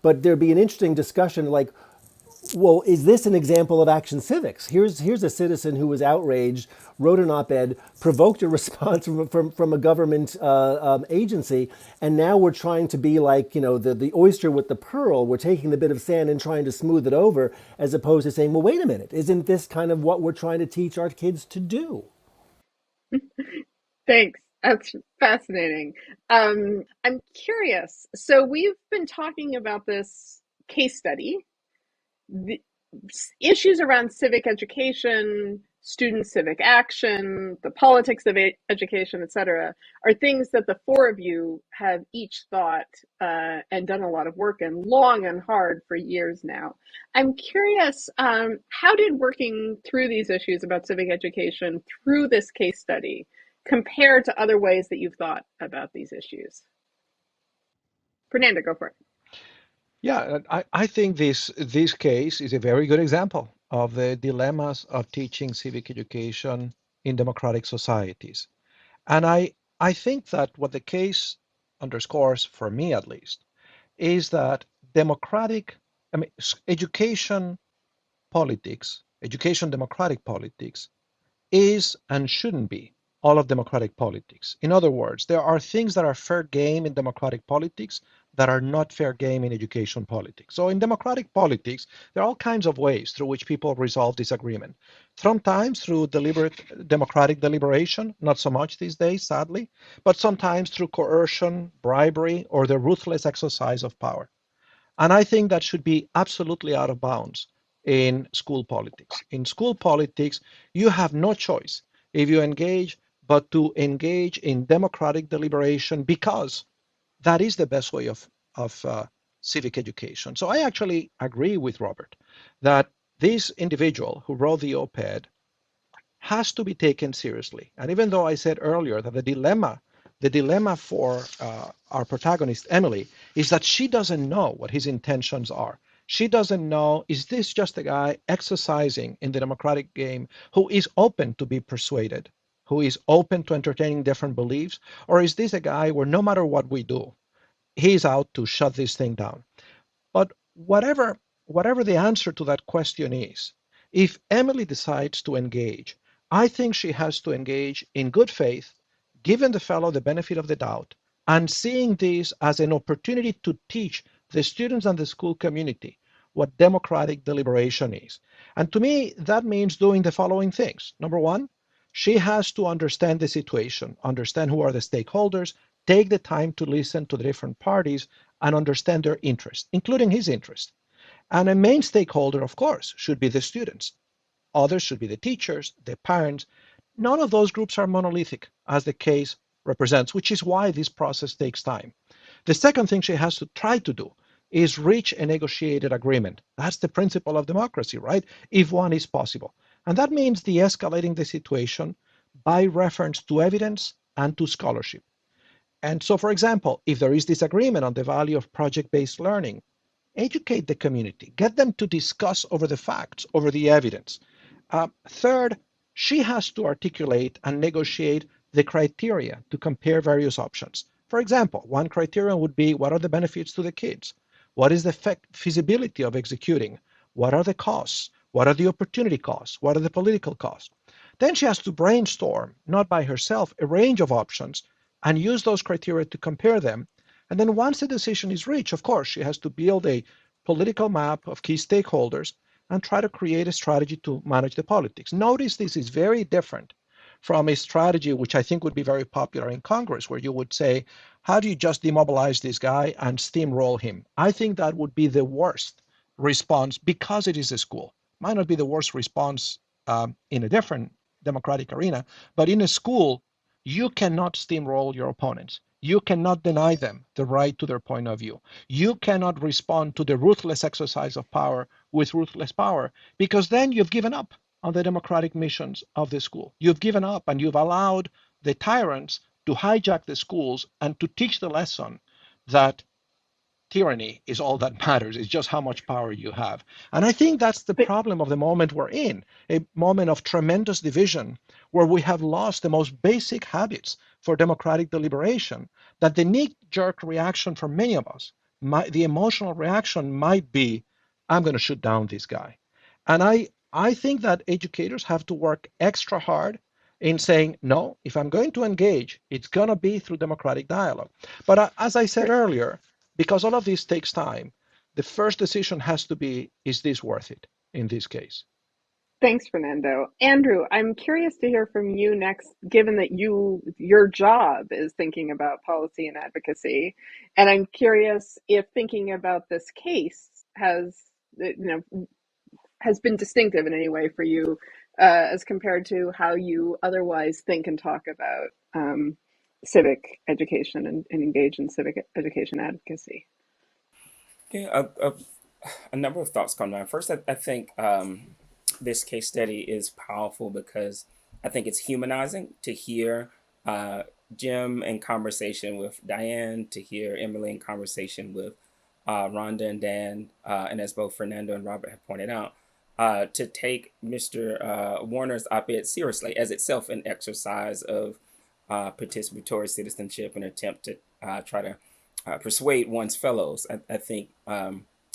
M: but there'd be an interesting discussion like, well, is this an example of Action Civics? Here's a citizen who was outraged, wrote an op-ed, provoked a response from a government agency, and now we're trying to be like, the oyster with the pearl. We're taking the bit of sand and trying to smooth it over, as opposed to saying, well, wait a minute, isn't this kind of what we're trying to teach our kids to do?
J: Thanks. That's fascinating. I'm curious. So we've been talking about this case study, the issues around civic education, student civic action, the politics of education, etc., are things that the four of you have each thought and done a lot of work in long and hard for years now. I'm curious, how did working through these issues about civic education through this case study compare to other ways that you've thought about these issues? Fernanda, go for it.
N: Yeah, I think this case is a very good example of the dilemmas of teaching civic education in democratic societies. And I think that what the case underscores, for me at least, is that democratic, I mean, education democratic politics is and shouldn't be all of democratic politics. In other words, there are things that are fair game in democratic politics that are not fair game in education politics. So in democratic politics, there are all kinds of ways through which people resolve disagreement. Sometimes through deliberate democratic deliberation, not so much these days, sadly, but sometimes through coercion, bribery, or the ruthless exercise of power. And I think that should be absolutely out of bounds in school politics. In school politics, you have no choice if you engage but to engage in democratic deliberation because that is the best way of civic education. So I actually agree with Robert that this individual who wrote the op-ed has to be taken seriously. And even though I said earlier that the dilemma for our protagonist, Emily, is that she doesn't know what his intentions are. She doesn't know, is this just a guy exercising in the democratic game who is open to be persuaded, who is open to entertaining different beliefs? Or is this a guy where no matter what we do, he's out to shut this thing down? But whatever the answer to that question is, if Emily decides to engage, I think she has to engage in good faith, giving the fellow the benefit of the doubt, and seeing this as an opportunity to teach the students and the school community what democratic deliberation is. And to me, that means doing the following things. Number one, she has to understand the situation, understand who are the stakeholders, take the time to listen to the different parties, and understand their interest, including his interest. And a main stakeholder, of course, should be the students. Others should be the teachers, the parents. None of those groups are monolithic, as the case represents, which is why this process takes time. The second thing she has to try to do is reach a negotiated agreement. That's the principle of democracy, right? If one is possible. And that means de escalating the situation by reference to evidence and to scholarship. And so, for example, if there is disagreement on the value of project based learning, educate the community, get them to discuss over the facts, over the evidence. Third, she has to articulate and negotiate the criteria to compare various options. For example, one criterion would be what are the benefits to the kids? What is the feasibility of executing? What are the costs? What are the opportunity costs? What are the political costs? Then she has to brainstorm, not by herself, a range of options and use those criteria to compare them. And then once the decision is reached, of course, she has to build a political map of key stakeholders and try to create a strategy to manage the politics. Notice this is very different from a strategy which I think would be very popular in Congress, where you would say, how do you just demobilize this guy and steamroll him? I think that would be the worst response because it is a school. Might not be the worst response in a different democratic arena, but in a school, you cannot steamroll your opponents. You cannot deny them the right to their point of view. You cannot respond to the ruthless exercise of power with ruthless power, because then you've given up on the democratic missions of the school. You've given up and you've allowed the tyrants to hijack the schools and to teach the lesson that tyranny is all that matters. It's just how much power you have. And I think that's the problem of the moment we're in, a moment of tremendous division where we have lost the most basic habits for democratic deliberation, that the knee-jerk reaction for many of us, the emotional reaction might be, I'm going to shoot down this guy. And I think that educators have to work extra hard in saying, no, if I'm going to engage, it's going to be through democratic dialogue. But as I said earlier, because all of this takes time, the first decision has to be, is this worth it in this case?
J: Thanks, Fernando. Andrew, I'm curious to hear from you next, given that your job is thinking about policy and advocacy. And I'm curious if thinking about this case has been distinctive in any way for you as compared to how you otherwise think and talk about civic education and engage in civic education advocacy?
K: Yeah, a number of thoughts come to mind. First, I think this case study is powerful because I think it's humanizing to hear uh, Jim in conversation with Diane, to hear Emily in conversation with Rhonda and Dan, and as both Fernando and Robert have pointed out, to take Mr. Warner's op-ed seriously as itself an exercise of participatory citizenship, an attempt to try to persuade one's fellows, I think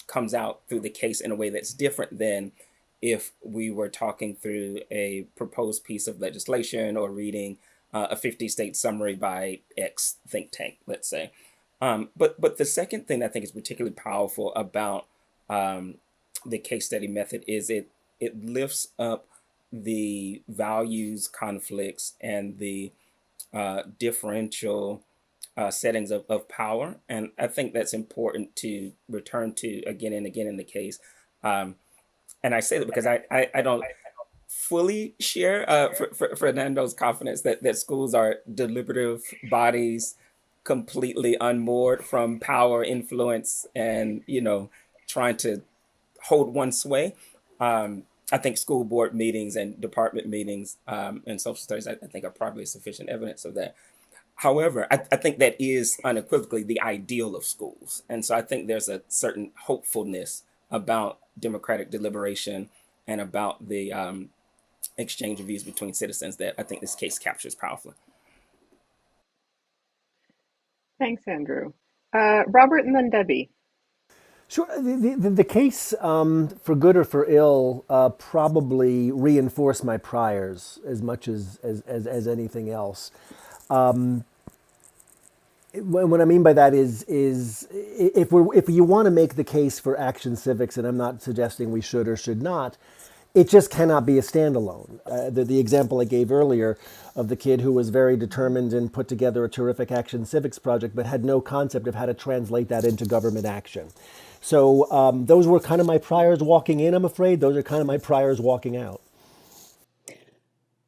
K: comes out through the case in a way that's different than if we were talking through a proposed piece of legislation or reading a 50-state summary by X think tank, let's say. But the second thing I think is particularly powerful about the case study method is it lifts up the values conflicts and the differential settings of power. And I think that's important to return to again and again in the case. And I say that because I don't fully share Fernando's confidence that schools are deliberative bodies completely unmoored from power, influence, and, trying to hold one sway. I think school board meetings and department meetings and social studies, I think, are probably sufficient evidence of that. However, I think that is unequivocally the ideal of schools. And so I think there's a certain hopefulness about democratic deliberation and about the exchange of views between citizens that I think this case captures powerfully.
J: Thanks, Andrew. Robert and then Debbie.
M: Sure. The case, for good or for ill, probably reinforced my priors as much as anything else. What I mean by that is if you want to make the case for Action Civics, and I'm not suggesting we should or should not, it just cannot be a standalone. The example I gave earlier of the kid who was very determined and put together a terrific Action Civics project, but had no concept of how to translate that into government action. So those were kind of my priors walking in, I'm afraid. Those are kind of my priors walking out.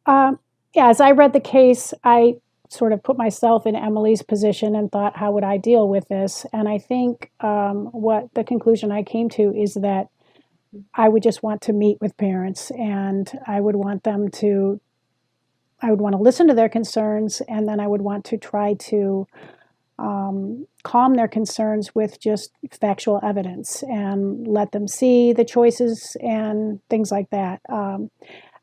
L: Yeah, as I read the case, I sort of put myself in Emily's position and thought, how would I deal with this? And I think what the conclusion I came to is that I would just want to meet with parents, and I would want to listen to their concerns, and then I would want to try to calm their concerns with just factual evidence and let them see the choices and things like that.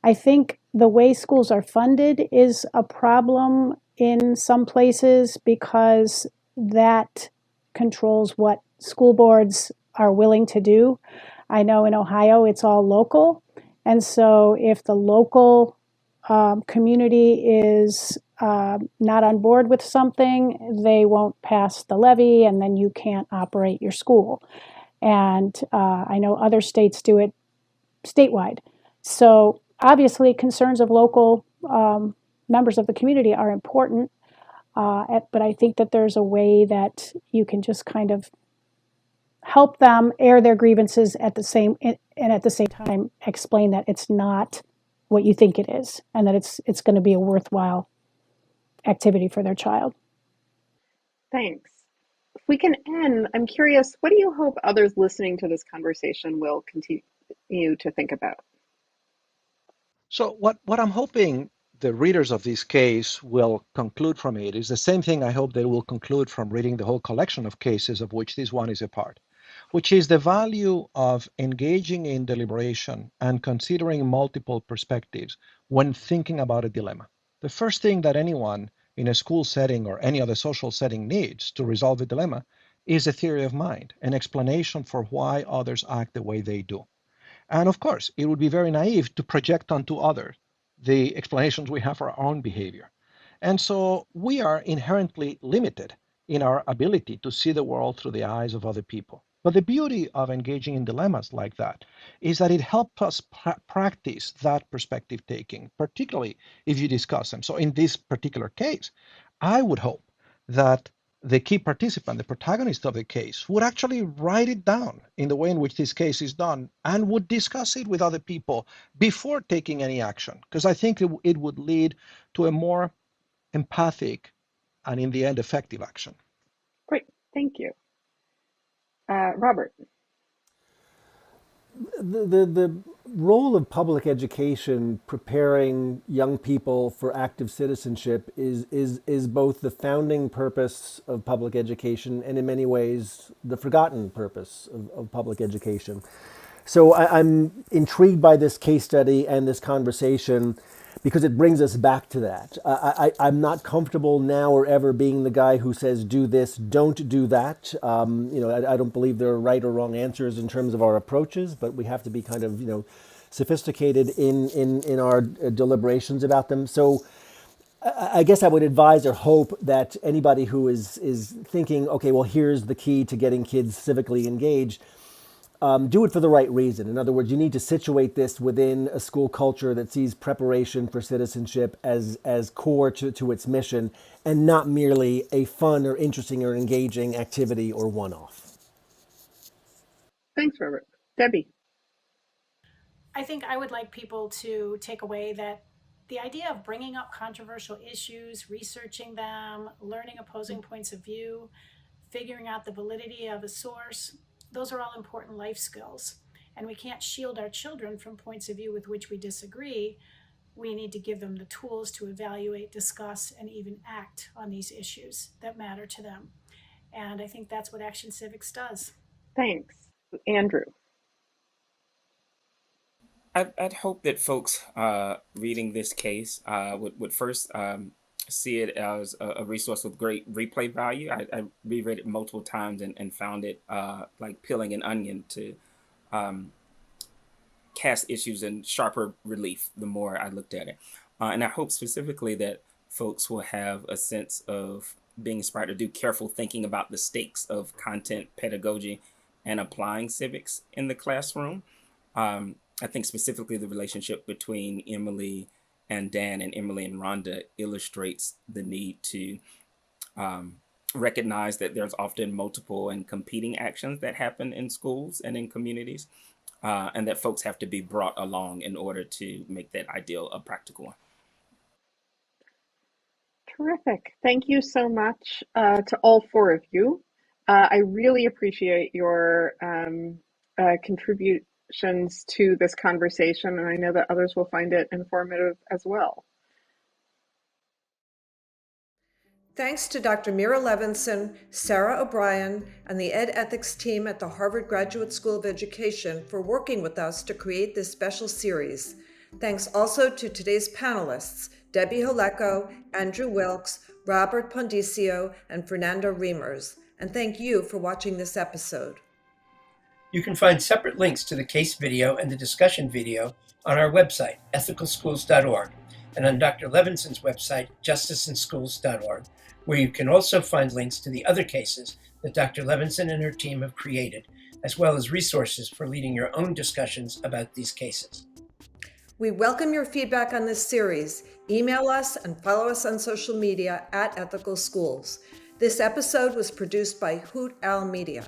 L: I think the way schools are funded is a problem in some places because that controls what school boards are willing to do. I know in Ohio it's all local. And so if the local community is not on board with something, they won't pass the levy, and then you can't operate your school. And I know other states do it statewide. So obviously, concerns of local members of the community are important, but I think that there's a way that you can just kind of help them air their grievances at the same time explain that it's not what you think it is, and that it's going to be a worthwhile activity for their child.
J: Thanks. If we can end, I'm curious, what do you hope others listening to this conversation will continue to think about?
N: So what I'm hoping the readers of this case will conclude from it is the same thing I hope they will conclude from reading the whole collection of cases of which this one is a part, which is the value of engaging in deliberation and considering multiple perspectives when thinking about a dilemma. The first thing that anyone in a school setting or any other social setting needs to resolve a dilemma is a theory of mind, an explanation for why others act the way they do. And of course, it would be very naive to project onto others the explanations we have for our own behavior. And so we are inherently limited in our ability to see the world through the eyes of other people. But the beauty of engaging in dilemmas like that is that it helps us practice that perspective taking, particularly if you discuss them. So in this particular case, I would hope that the key participant, the protagonist of the case, would actually write it down in the way in which this case is done and would discuss it with other people before taking any action. Because I think it would lead to a more empathic and, in the end, effective action.
J: Great, thank you. Robert.
M: The role of public education preparing young people for active citizenship is both the founding purpose of public education and in many ways the forgotten purpose of public education. So I'm intrigued by this case study and this conversation because it brings us back to that. I'm not comfortable now or ever being the guy who says, do this, don't do that. I don't believe there are right or wrong answers in terms of our approaches, but we have to be kind of, sophisticated in our deliberations about them. So I guess I would advise or hope that anybody who is thinking, okay, well, here's the key to getting kids civically engaged, do it for the right reason. In other words, you need to situate this within a school culture that sees preparation for citizenship as core to its mission and not merely a fun or interesting or engaging activity or one-off.
J: Thanks, Robert. Debbie.
O: I think I would like people to take away that the idea of bringing up controversial issues, researching them, learning opposing points of view, figuring out the validity of a source, those are all important life skills. And we can't shield our children from points of view with which we disagree. We need to give them the tools to evaluate, discuss, and even act on these issues that matter to them. And I think that's what Action Civics does.
J: Thanks. Andrew.
K: I'd hope that folks reading this case would first see it as a resource with great replay value. I reread it multiple times and found it like peeling an onion to cast issues in sharper relief the more I looked at it. And I hope specifically that folks will have a sense of being inspired to do careful thinking about the stakes of content pedagogy and applying civics in the classroom. I think specifically the relationship between Emily and Dan and Emily and Rhonda illustrates the need to recognize that there's often multiple and competing actions that happen in schools and in communities, and that folks have to be brought along in order to make that ideal a practical one.
J: Terrific. Thank you so much to all four of you. I really appreciate your contributions to this conversation, and I know that others will find it informative as well.
A: Thanks to Dr. Meira Levinson, Sarah O'Brien, and the EdEthics team at the Harvard Graduate School of Education for working with us to create this special series. Thanks also to today's panelists, Debbie Holeko, Andrew Wilkes, Robert Pondicio, and Fernando Reimers. And thank you for watching this episode.
B: You can find separate links to the case video and the discussion video on our website, ethicalschools.org, and on Dr. Levinson's website, justiceinschools.org, where you can also find links to the other cases that Dr. Levinson and her team have created, as well as resources for leading your own discussions about these cases.
A: We welcome your feedback on this series. Email us and follow us on social media at Ethical Schools. This episode was produced by Hoot Owl Media.